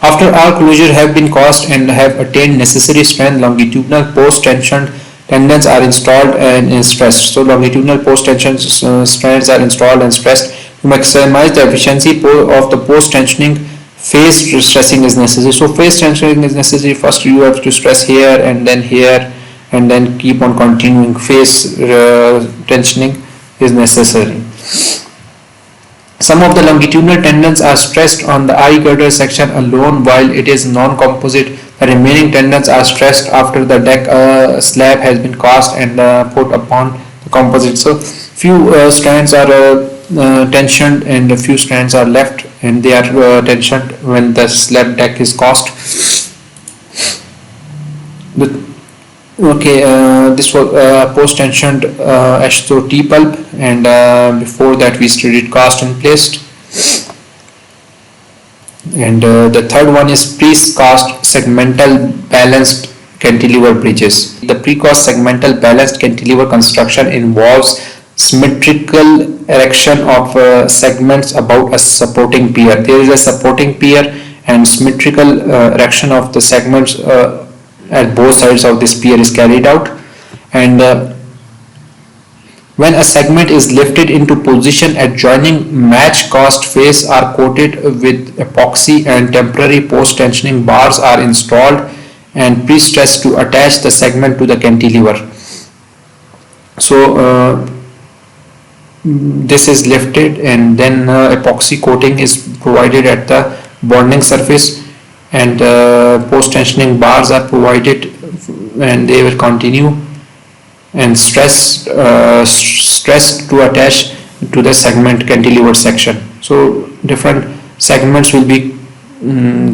After all closure have been cast and have attained necessary strength, longitudinal post-tensioned tendons are installed and stressed. So longitudinal post-tension strands are installed and stressed. To maximize the efficiency of the post-tensioning, phase stressing is necessary. So phase tensioning is necessary. First you have to stress here, and then keep on continuing. Phase tensioning is necessary. Some of the longitudinal tendons are stressed on the eye girder section alone while it is non-composite. The remaining tendons are stressed after the deck slab has been cast and put upon the composite. So few strands are tensioned and a few strands are left, and they are tensioned when the slab deck is cast. This was post-tensioned HSO-T pulp, and before that we studied cast and placed. And the third one is pre-cast segmental balanced cantilever bridges. The pre-cast segmental balanced cantilever construction involves symmetrical erection of segments above a supporting pier. There is a supporting pier and symmetrical erection of the segments at both sides of this pier is carried out, and when a segment is lifted into position, adjoining match cast face are coated with epoxy and temporary post-tensioning bars are installed and pre-stressed to attach the segment to the cantilever. So this is lifted, and then epoxy coating is provided at the bonding surface, and post-tensioning bars are provided, and they will continue and stressed to attach to the segment cantilever section. So different segments will be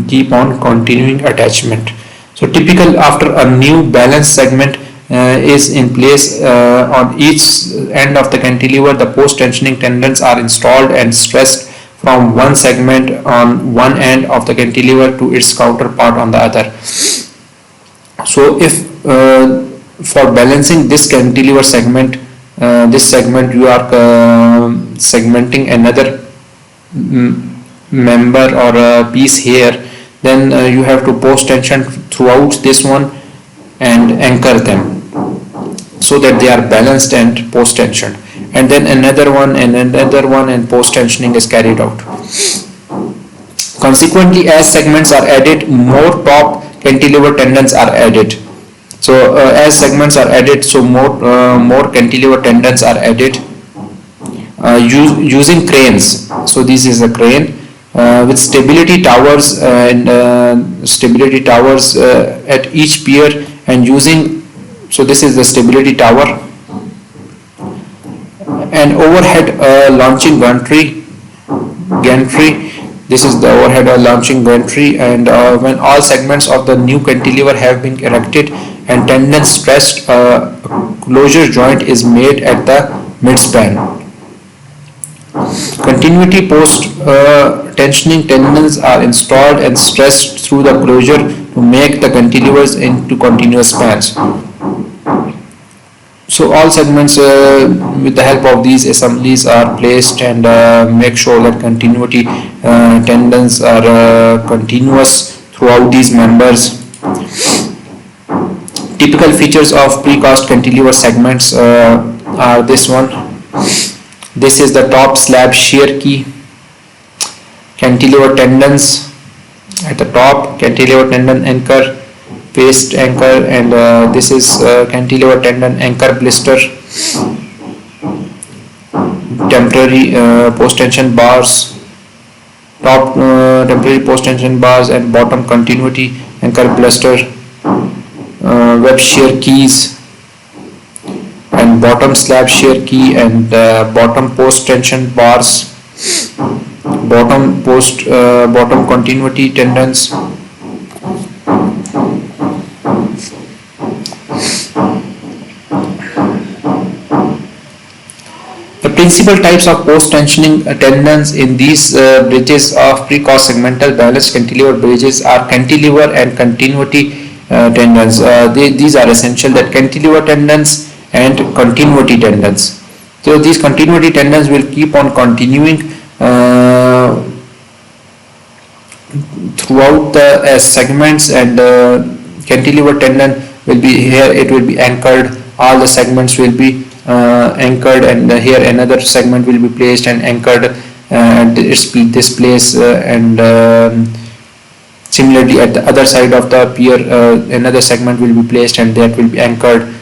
keep on continuing attachment. So typical after a new balanced segment is in place on each end of the cantilever, the post-tensioning tendons are installed and stressed from one segment on one end of the cantilever to its counterpart on the other. So if for balancing this cantilever segment, this segment you are segmenting another member or a piece here, then you have to post tension throughout this one and anchor them so that they are balanced and post tensioned, and then another one and another one, and post tensioning is carried out. Consequently, as segments are added, more top cantilever tendons are added. So as segments are added, so more cantilever tendons are added using cranes. So this is a crane with stability towers and stability towers at each pier, and using, so this is the stability tower, and overhead launching gantry. This is the overhead launching gantry, and when all segments of the new cantilever have been erected and tendons stressed, a closure joint is made at the midspan. Continuity post tensioning tendons are installed and stressed through the closure to make the cantilevers into continuous spans. So all segments with the help of these assemblies are placed, and make sure that continuity tendons are continuous throughout these members. Typical features of precast cantilever segments are this one. This is the top slab shear key, cantilever tendons at the top, cantilever tendon anchor, paste anchor, and this is cantilever tendon anchor blister, temporary post tension bars, top temporary post tension bars, and bottom continuity anchor blister, web shear keys, and bottom slab shear key, and bottom post tension bars, bottom continuity tendons. The principal types of post-tensioning tendons in these bridges of precast segmental balanced cantilever bridges are cantilever and continuity tendons. These are essential, that cantilever tendons and continuity tendons. So these continuity tendons will keep on continuing throughout the segments, and cantilever tendon will be here, it will be anchored, all the segments will be anchored, and here another segment will be placed and anchored at this place, and similarly at the other side of the pier another segment will be placed and that will be anchored.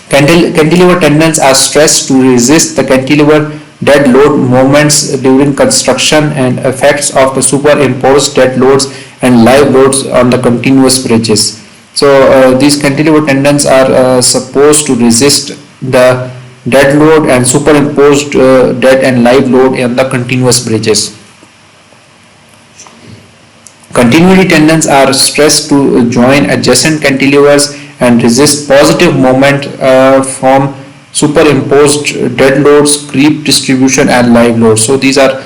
Cantilever tendons are stressed to resist the cantilever dead load moments during construction and effects of the superimposed dead loads and live loads on the continuous bridges. So these cantilever tendons are supposed to resist the dead load and superimposed dead and live load on the continuous bridges. Continuity tendons are stressed to join adjacent cantilevers and resist positive moment from superimposed dead loads, creep distribution and live loads. So these are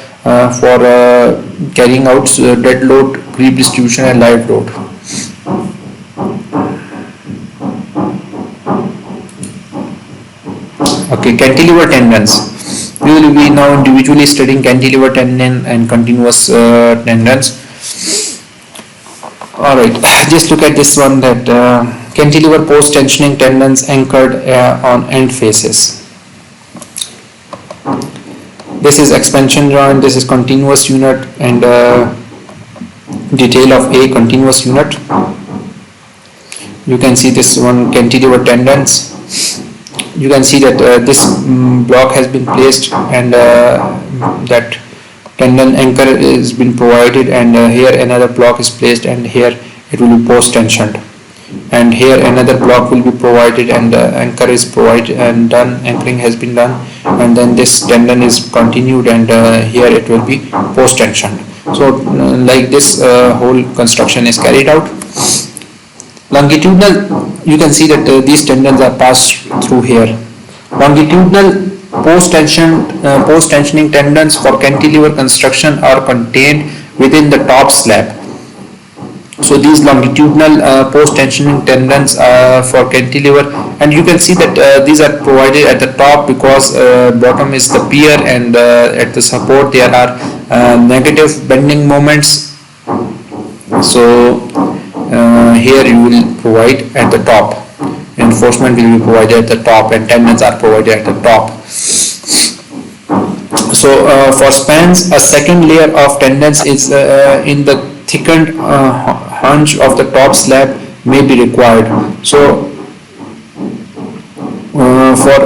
for carrying out dead load, creep distribution and live load. Okay, cantilever tendons. We will be now individually studying cantilever tendon and continuous tendons. Alright, just look at this one, that cantilever post tensioning tendons anchored on end faces. This is expansion joint, this is continuous unit, and detail of a continuous unit. You can see this one, cantilever tendons. You can see that this block has been placed and that tendon anchor is been provided, and here another block is placed, and here it will be post tensioned, and here another block will be provided and anchor is provided and done, anchoring has been done, and then this tendon is continued, and here it will be post tensioned. So like this whole construction is carried out. Longitudinal, you can see that these tendons are passed through here. Longitudinal post-tensioning tendons for cantilever construction are contained within the top slab. So these longitudinal post-tensioning tendons for cantilever, and you can see that these are provided at the top because bottom is the pier, and at the support there are negative bending moments. So here you will provide at the top. Reinforcement will be provided at the top, and tendons are provided at the top. So for spans, a second layer of tendons is in the thickened hunch of the top slab may be required. So for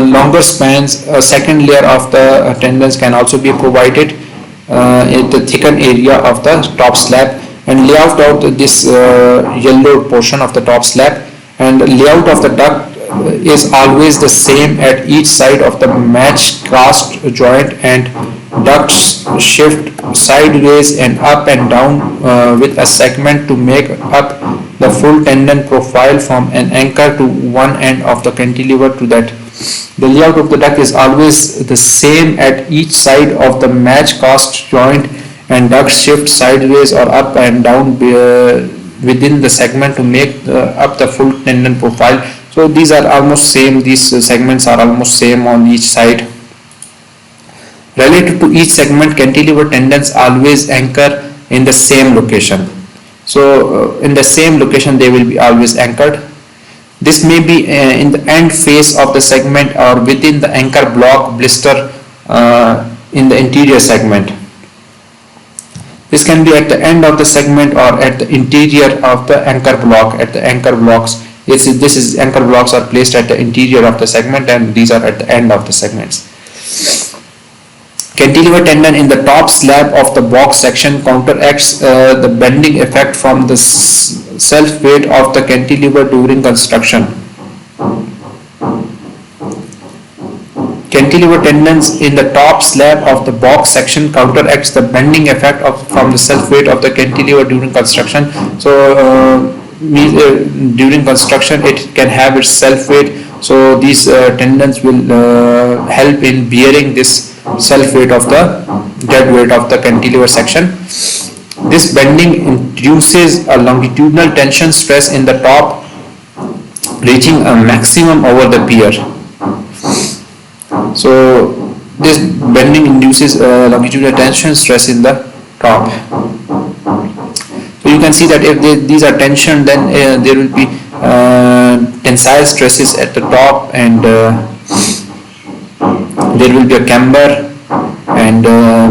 longer spans, a second layer of the tendons can also be provided in the thickened area of the top slab, and layout out this yellow portion of the top slab. And layout of the duct is always the same at each side of the match cast joint, and ducts shift sideways and up and down with a segment to make up the full tendon profile from an anchor to one end of the cantilever to that. The layout of the duct is always the same at each side of the match cast joint, and ducts shift sideways or up and down within the segment to make up the full tendon profile. So these are almost same, these segments are almost same on each side. Related to each segment, cantilever tendons always anchor in the same location. So in the same location they will be always anchored. This may be in the end face of the segment or within the anchor block blister in the interior segment. This can be at the end of the segment or at the interior of the anchor block. At the anchor blocks, this is anchor blocks are placed at the interior of the segment, and these are at the end of the segments. Cantilever tendon in the top slab of the box section counteracts the bending effect from the self weight of the cantilever during construction. Cantilever tendons in the top slab of the box section counteracts the bending effect from the self weight of the cantilever during construction. So during construction it can have its self weight, so these tendons will help in bearing this self weight of the dead weight of the cantilever section. This bending induces a longitudinal tension stress in the top, reaching a maximum over the pier. So this bending induces longitudinal tension stress in the top. So you can see that if these are tensioned, then there will be tensile stresses at the top, and there will be a camber, and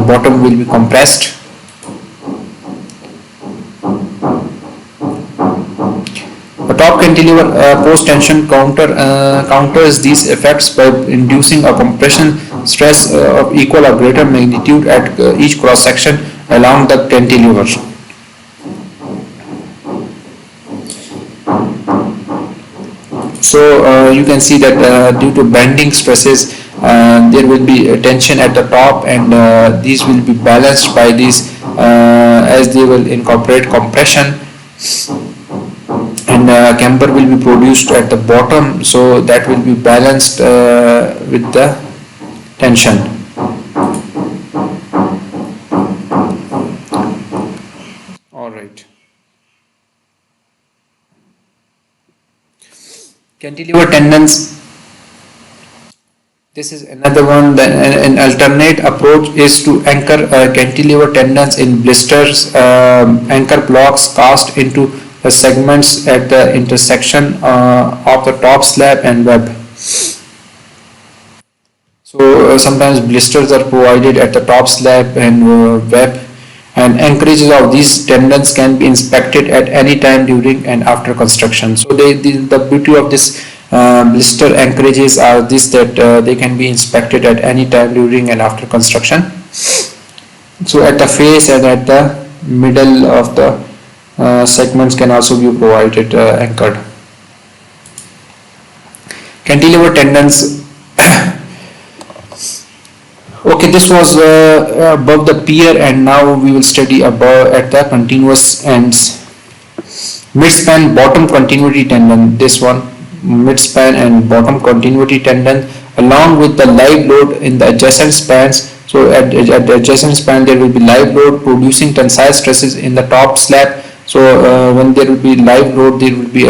bottom will be compressed. A top cantilever post tension counters these effects by inducing a compression stress of equal or greater magnitude at each cross section along the cantilever. So you can see that due to bending stresses, there will be a tension at the top, and these will be balanced by these as they will incorporate compression, and camber will be produced at the bottom, so that will be balanced with the tension. All right. Cantilever tendons. This is another one. An alternate approach is to anchor cantilever tendons in blisters, anchor blocks cast into the segments at the intersection of the top slab and web. So sometimes blisters are provided at the top slab and web, and anchorages of these tendons can be inspected at any time during and after construction. So the beauty of this blister anchorages are this, that they can be inspected at any time during and after construction. So at the face and at the middle of the segments can also be provided anchored. Cantilever tendons. Okay, this was above the pier, and now we will study above at the continuous ends. Midspan bottom continuity tendon, this one, midspan and bottom continuity tendon, along with the live load in the adjacent spans. So at the adjacent span there will be live load producing tensile stresses in the top slab. So when there will be live load, there will be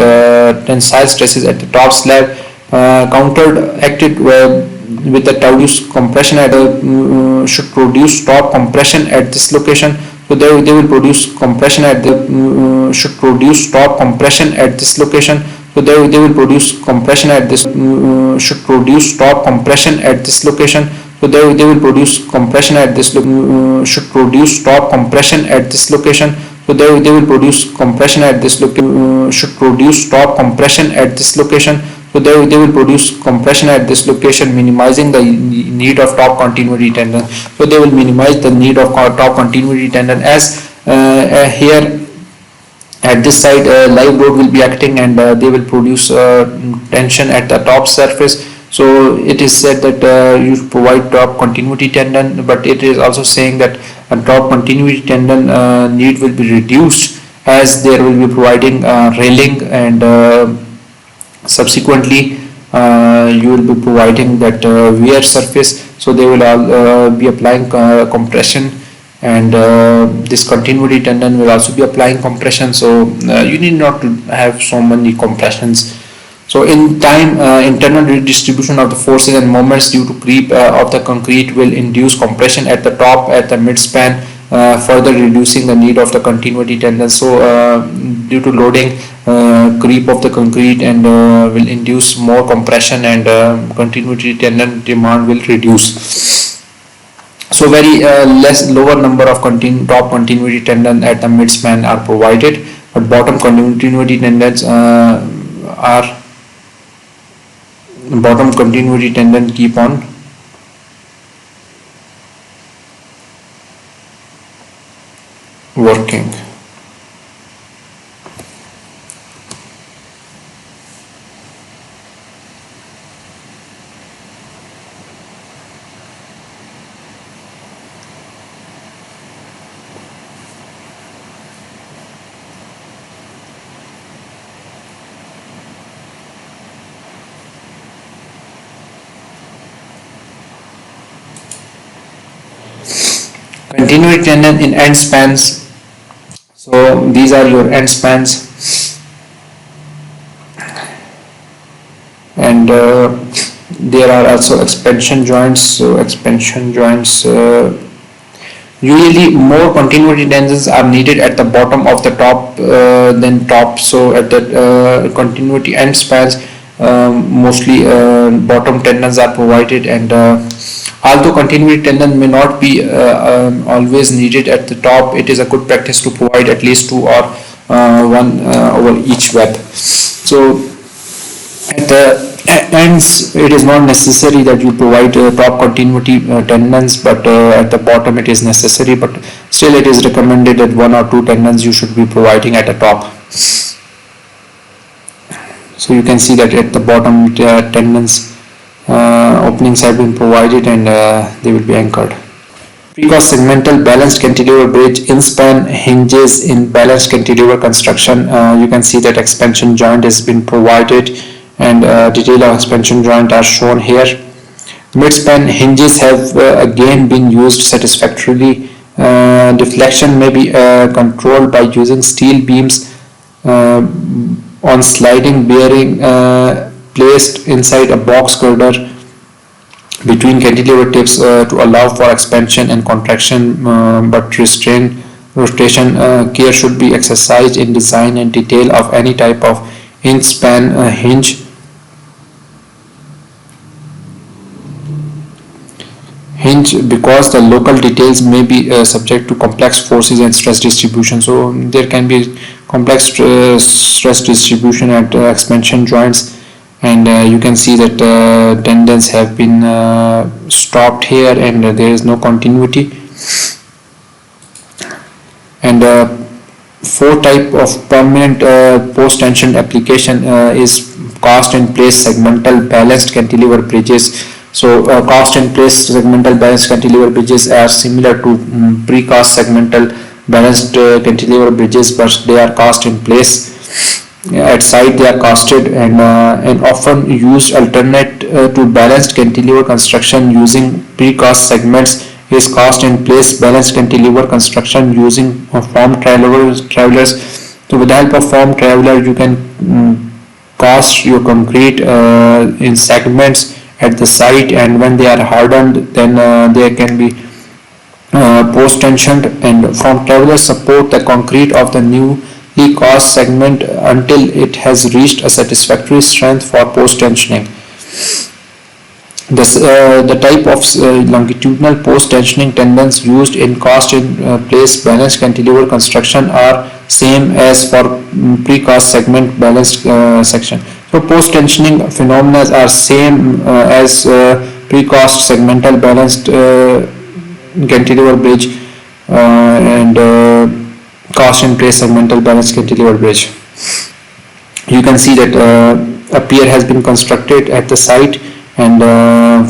tensile stresses at the top slab, acted with the Taurus compression at the should produce top compression at this location. So they will produce compression at the should produce top compression at this location. So they will produce compression at this should produce top compression at this location. So they will produce compression at this should produce top compression at this location. So they will produce compression at this location should produce top compression at this location. So they will produce compression at this location, minimizing the need of top continuity tendon. So they will minimize the need of top continuity tendon, as here at this side live load will be acting, and they will produce tension at the top surface. So it is said that you provide top continuity tendon, but it is also saying that a top continuity tendon need will be reduced, as there will be providing railing, and subsequently you will be providing that wear surface. So they will all be applying compression, and this continuity tendon will also be applying compression. So you need not to have so many compressions. So in time, internal redistribution of the forces and moments due to creep of the concrete will induce compression at the top, at the midspan, further reducing the need of the continuity tendon. So due to loading, creep of the concrete and will induce more compression, and continuity tendon demand will reduce. So very lower number of top continuity tendon at the midspan are provided, but bottom continuity tendons keep on working. Continuity tendon in end spans. So these are your end spans, and there are also expansion joints. So expansion joints, usually more continuity tendons are needed at the bottom of the top than top. So at the continuity end spans, mostly bottom tendons are provided, and although continuity tendon may not be always needed at the top, it is a good practice to provide at least two or one over each web. So at the ends, it is not necessary that you provide top continuity tendons, but at the bottom it is necessary, but still it is recommended that 1 or 2 tendons you should be providing at the top. So you can see that at the bottom tendons openings have been provided, and they will be anchored. Precast segmental balanced cantilever bridge in span hinges in balanced cantilever construction. You can see that expansion joint has been provided, and detail of expansion joint are shown here. Mid-span hinges have again been used satisfactorily. Deflection may be controlled by using steel beams on sliding bearing placed inside a box girder between cantilever tips to allow for expansion and contraction, but restrain rotation. Care should be exercised in design and detail of any type of hinge span hinge. Because the local details may be subject to complex forces and stress distribution. So there can be complex stress distribution at expansion joints, and you can see that tendons have been stopped here, and there is no continuity. And 4 type of permanent post tension application is cast in place segmental balanced cantilever bridges. So cast in place segmental balanced cantilever bridges are similar to precast segmental balanced cantilever bridges, but they are cast in place. At site they are casted, and often used alternate to balanced cantilever construction using precast segments is cast in place balanced cantilever construction using form travelers. So with the help of form traveler you can cast your concrete in segments at the site, and when they are hardened, then they can be post tensioned, and form travelers support the concrete of the newly cast segment until it has reached a satisfactory strength for post tensioning. The type of longitudinal post tensioning tendons used in cast in place balanced cantilever construction are same as for precast segment balanced section. So post tensioning phenomena are same as precast segmental balanced cantilever bridge and cast in place segmental balanced cantilever bridge. You can see that a pier has been constructed at the site, and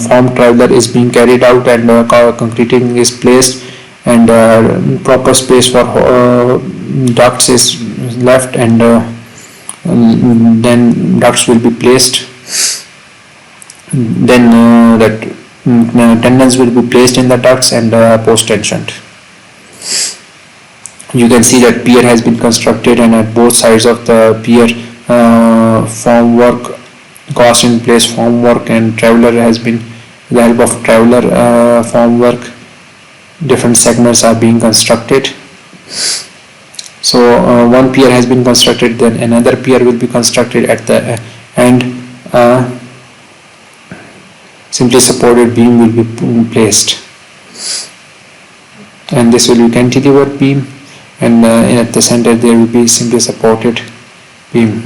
form traveler is being carried out, and concreting is placed, and proper space for ducts is left, and then ducts will be placed. Then that tendons will be placed in the ducts and post tensioned. You can see that pier has been constructed, and at both sides of the pier formwork, cast in place formwork and traveler has been, with the help of traveler formwork, different segments are being constructed. So one pier has been constructed, then another pier will be constructed at the end. Simply supported beam will be placed, and this will be cantilever beam, and at the center there will be simply supported beam.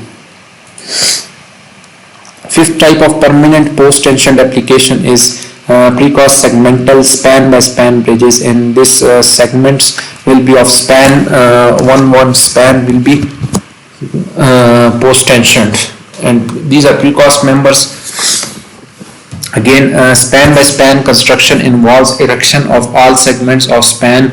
Fifth type of permanent post tensioned application is precast segmental span by span bridges. In this segments will be of span 1 span will be post tensioned, and these are precast members. Again, span by span construction involves erection of all segments of span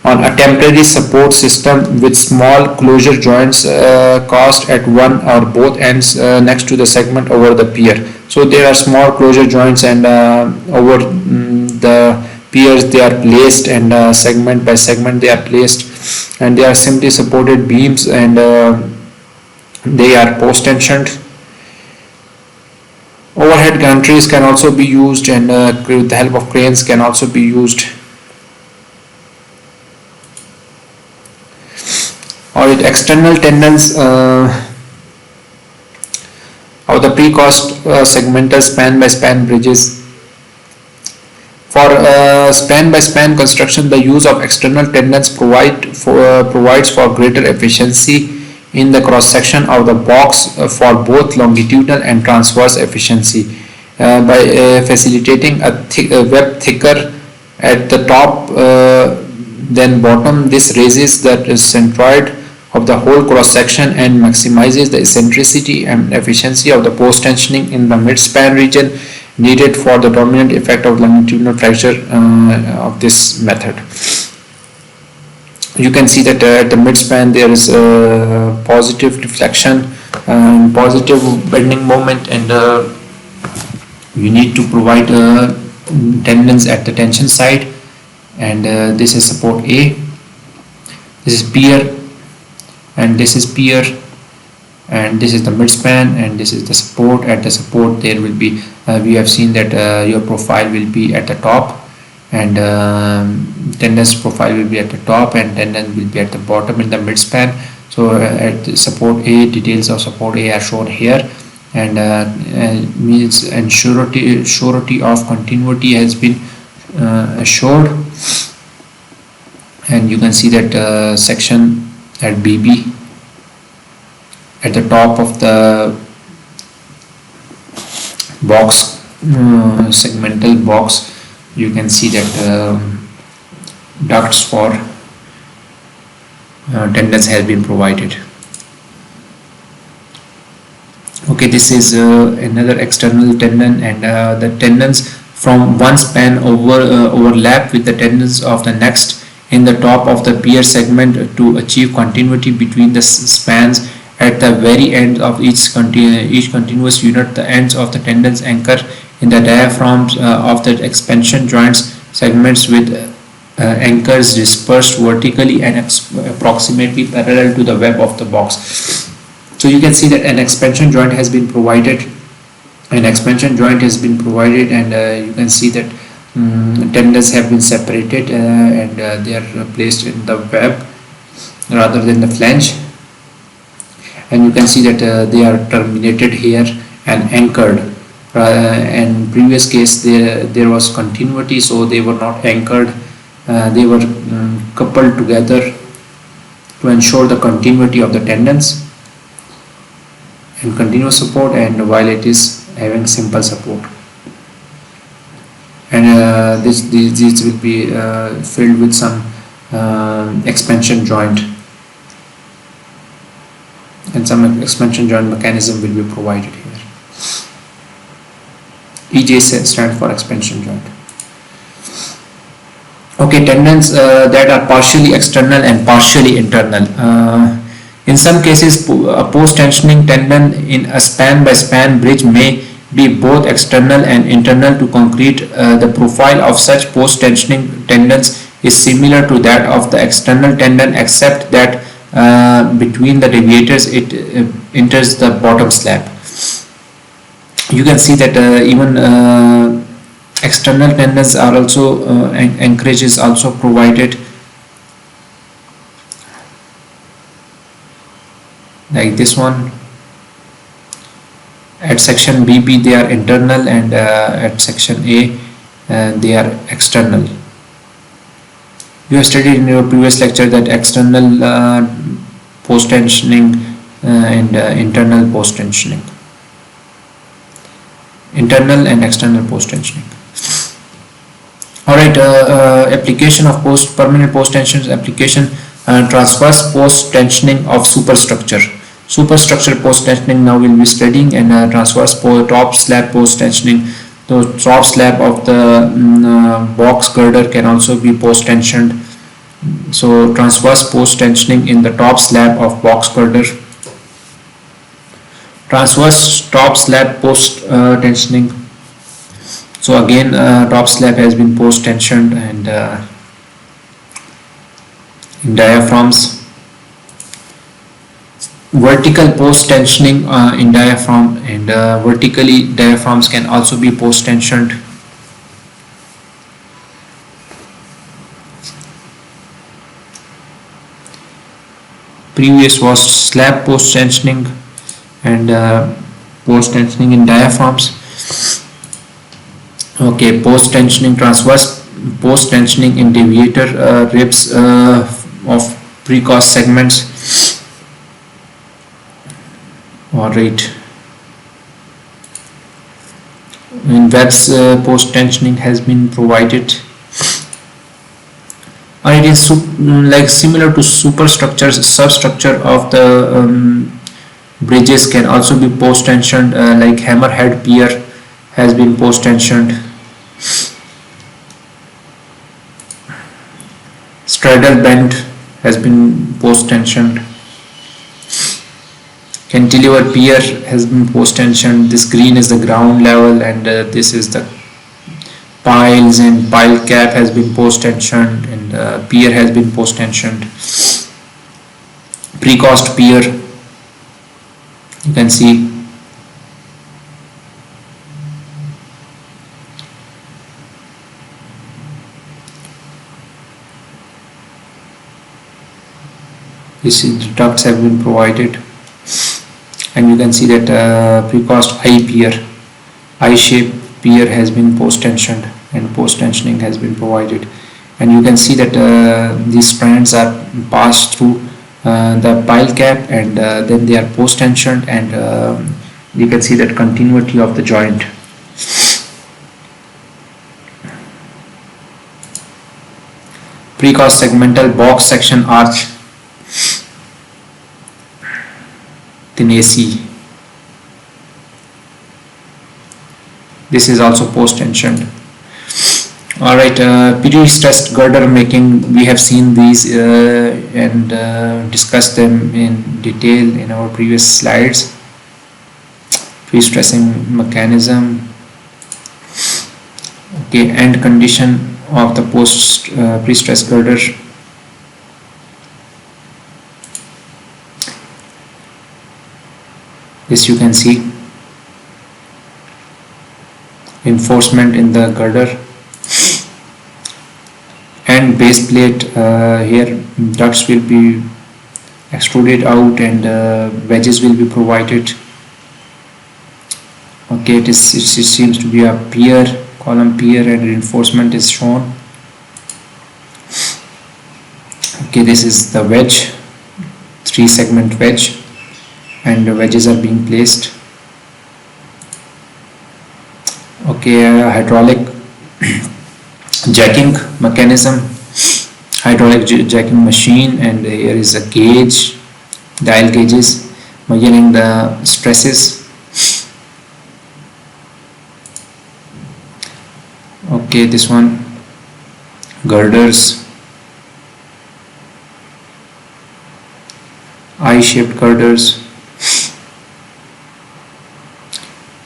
on a temporary support system with small closure joints cast at one or both ends next to the segment over the pier. So there are small closure joints, and over the piers they are placed, and segment by segment they are placed, and they are simply supported beams, and they are post tensioned. Overhead gantries can also be used, and with the help of cranes can also be used. Or with external tendons of the precast segmental span by span bridges. For span by span construction, the use of external tendons provides for greater efficiency in the cross section of the box for both longitudinal and transverse efficiency. By facilitating a web thicker at the top than bottom, this raises the centroid of the whole cross section and maximizes the eccentricity and efficiency of the post tensioning in the mid-span region needed for the dominant effect of longitudinal fracture of this method. You can see that at the mid-span there is a positive deflection and positive bending moment, and you need to provide tendons at the tension side. And this is support A, this is pier, and this is pier, and this is the mid-span, and this is the support. At the support there will be we have seen that your profile will be at the top, and tendons profile will be at the top and tendon will be at the bottom in the mid-span. So at the support A, details of support A are shown here, and means and surety of continuity has been assured. And you can see that section at BB at the top of the box, segmental box, you can see that ducts for tendons has been provided. Okay, this is another external tendon, and the tendons from one span overlap with the tendons of the next in the top of the pier segment to achieve continuity between the spans. At the very end of each continuous unit, the ends of the tendons anchor in the diaphragms of the expansion joints segments with anchors dispersed vertically and approximately parallel to the web of the box. So you can see that an expansion joint has been provided. And you can see that tendons have been separated and they are placed in the web rather than the flange. And you can see that they are terminated here and anchored. In previous case there was continuity, so they were not anchored. They were coupled together to ensure the continuity of the tendons and continuous support, and while it is having simple support. And these will be filled with some expansion joint, and some expansion joint mechanism will be provided here. EJ stands for expansion joint. Okay, tendons that are partially external and partially internal. In some cases, a post-tensioning tendon in a span-by-span bridge may be both external and internal to concrete. The profile of such post-tensioning tendons is similar to that of the external tendon, except that between the deviators it enters the bottom slab. You can see that even external tendons are also anchorage is also provided, like this one. At section BB they are internal, and at section A they are external. You have studied in your previous lecture that external post-tensioning and internal post-tensioning. Internal and external post-tensioning. Alright, application of permanent post-tension application, transverse post-tensioning of superstructure. Superstructure post-tensioning now we'll be studying, and transverse top slab post-tensioning. The top slab of the box girder can also be post-tensioned. So transverse post-tensioning in the top slab of box girder. Transverse top slab post-tensioning. So again top slab has been post-tensioned, and in diaphragms. Vertical post-tensioning in diaphragm, and vertically diaphragms can also be post-tensioned. Previous was slab post-tensioning and post-tensioning in diaphragms. Okay, post-tensioning, transverse post-tensioning in deviator ribs of precast segments. All right. In webs, post tensioning has been provided, or it is like similar to superstructures. Substructure of the bridges can also be post tensioned, like hammerhead pier has been post tensioned. Straddle bend has been post tensioned. Cantilever pier has been post tensioned. This green is the ground level, and this is the piles, and pile cap has been post tensioned, and pier has been post tensioned. Precast pier, you can see. This is the ducts have been provided, and you can see that precast I pier, I shape pier has been post tensioned, and post tensioning has been provided, and you can see that these strands are passed through the pile cap, and then they are post tensioned, and you can see that continuity of the joint. Precast segmental box section arch, thin AC. This is also post tensioned. All right, pre-stressed girder making, we have seen these and discussed them in detail in our previous slides. Pre-stressing mechanism. Okay, end condition of the post pre-stressed girder. This you can see. Reinforcement in the girder. And base plate, here ducts will be extruded out, and wedges will be provided. Okay, it seems to be a pier, column pier, and reinforcement is shown. Okay, this is the wedge, 3-segment wedge, and the wedges are being placed. Okay, hydraulic jacking mechanism, hydraulic jacking machine, and here is a gauge, dial gauges measuring the stresses. Okay, this one, girders, I-shaped girders.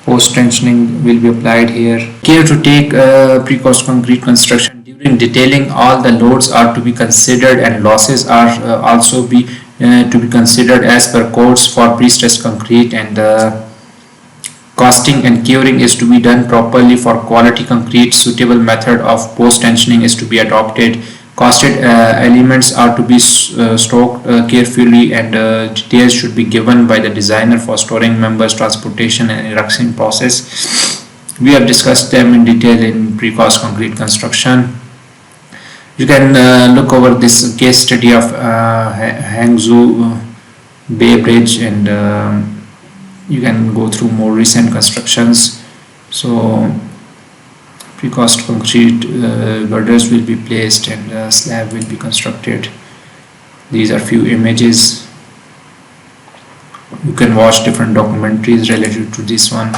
Post tensioning will be applied here. Care to take precast concrete construction. During detailing, all the loads are to be considered, and losses are also be to be considered as per codes for pre-stressed concrete, and casting and curing is to be done properly for quality concrete. Suitable method of post tensioning is to be adopted. Casted elements are to be stored carefully, and details should be given by the designer for storing members, transportation, and erection process. We have discussed them in detail in precast concrete construction. You can look over this case study of Hangzhou Bay Bridge, and you can go through more recent constructions. So precast concrete girders will be placed, and slab will be constructed. These are few images. You can watch different documentaries related to this one.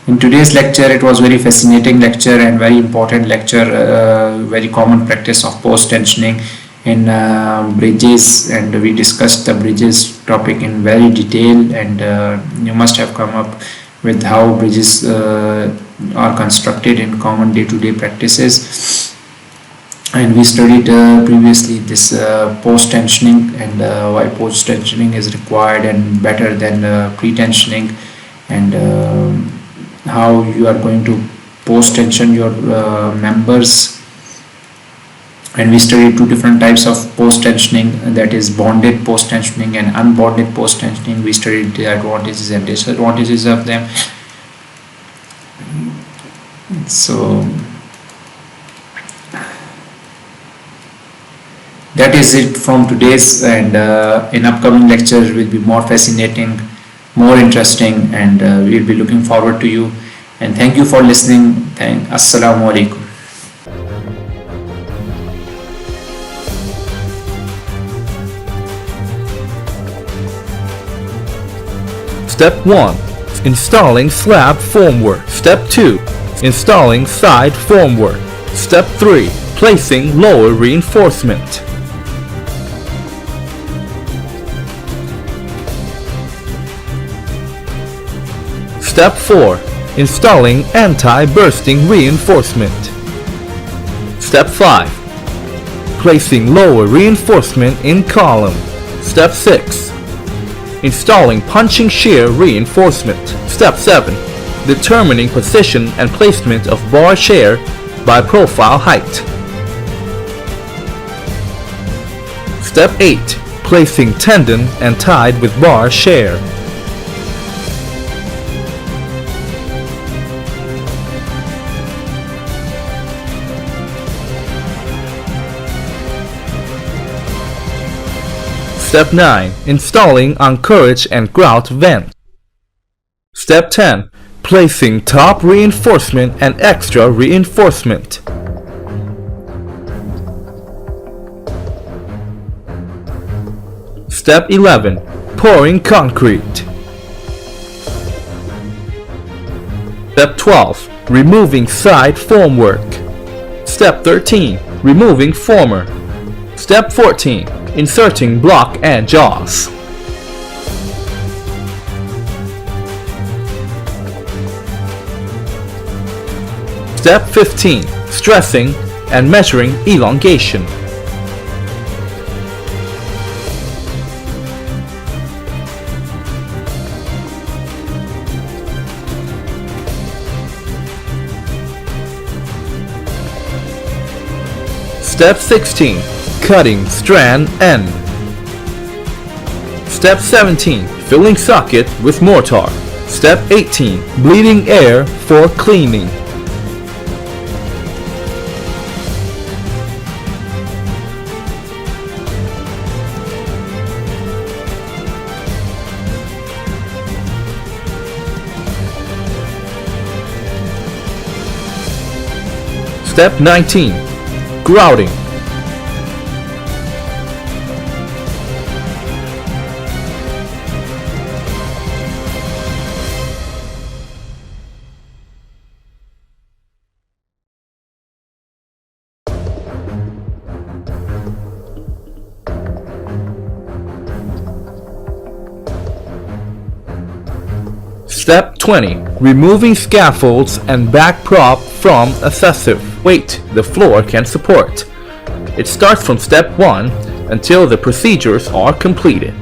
In today's lecture, it was very fascinating lecture and very important lecture, very common practice of post tensioning in bridges, and we discussed the bridges topic in very detail, and you must have come up with how bridges are constructed in common day-to-day practices. And we studied previously this post tensioning, and why post tensioning is required and better than pre-tensioning, and how you are going to post tension your members. And we studied two different types of post tensioning, that is bonded post tensioning and unbonded post tensioning. We studied the advantages and disadvantages of them. So that is it from today's, and in upcoming lectures will be more fascinating, more interesting, and we'll be looking forward to you. And thank you for listening. Assalamu alaikum. Step 1. Installing slab formwork. Step 2. Installing side formwork. Step 3. Placing lower reinforcement. Step 4. Installing anti-bursting reinforcement. Step 5. Placing lower reinforcement in column. Step 6. Installing punching shear reinforcement. Step 7. Determining position and placement of bar shear by profile height. Step 8. Placing tendon and tied with bar shear. Step 9. Installing anchorage and grout vent. Step 10. Placing top reinforcement and extra reinforcement. Step 11. Pouring concrete. Step 12. Removing side formwork. Step 13. Removing former. Step 14. Inserting block and jaws. Step 15. Stressing and measuring elongation. Step 16. Cutting strand end. Step 17. Filling socket with mortar. Step 18. Bleeding air for cleaning. Step 19. Grouting. Step 20. Removing scaffolds and back prop from excessive weight the floor can support. It starts from step 1 until the procedures are completed.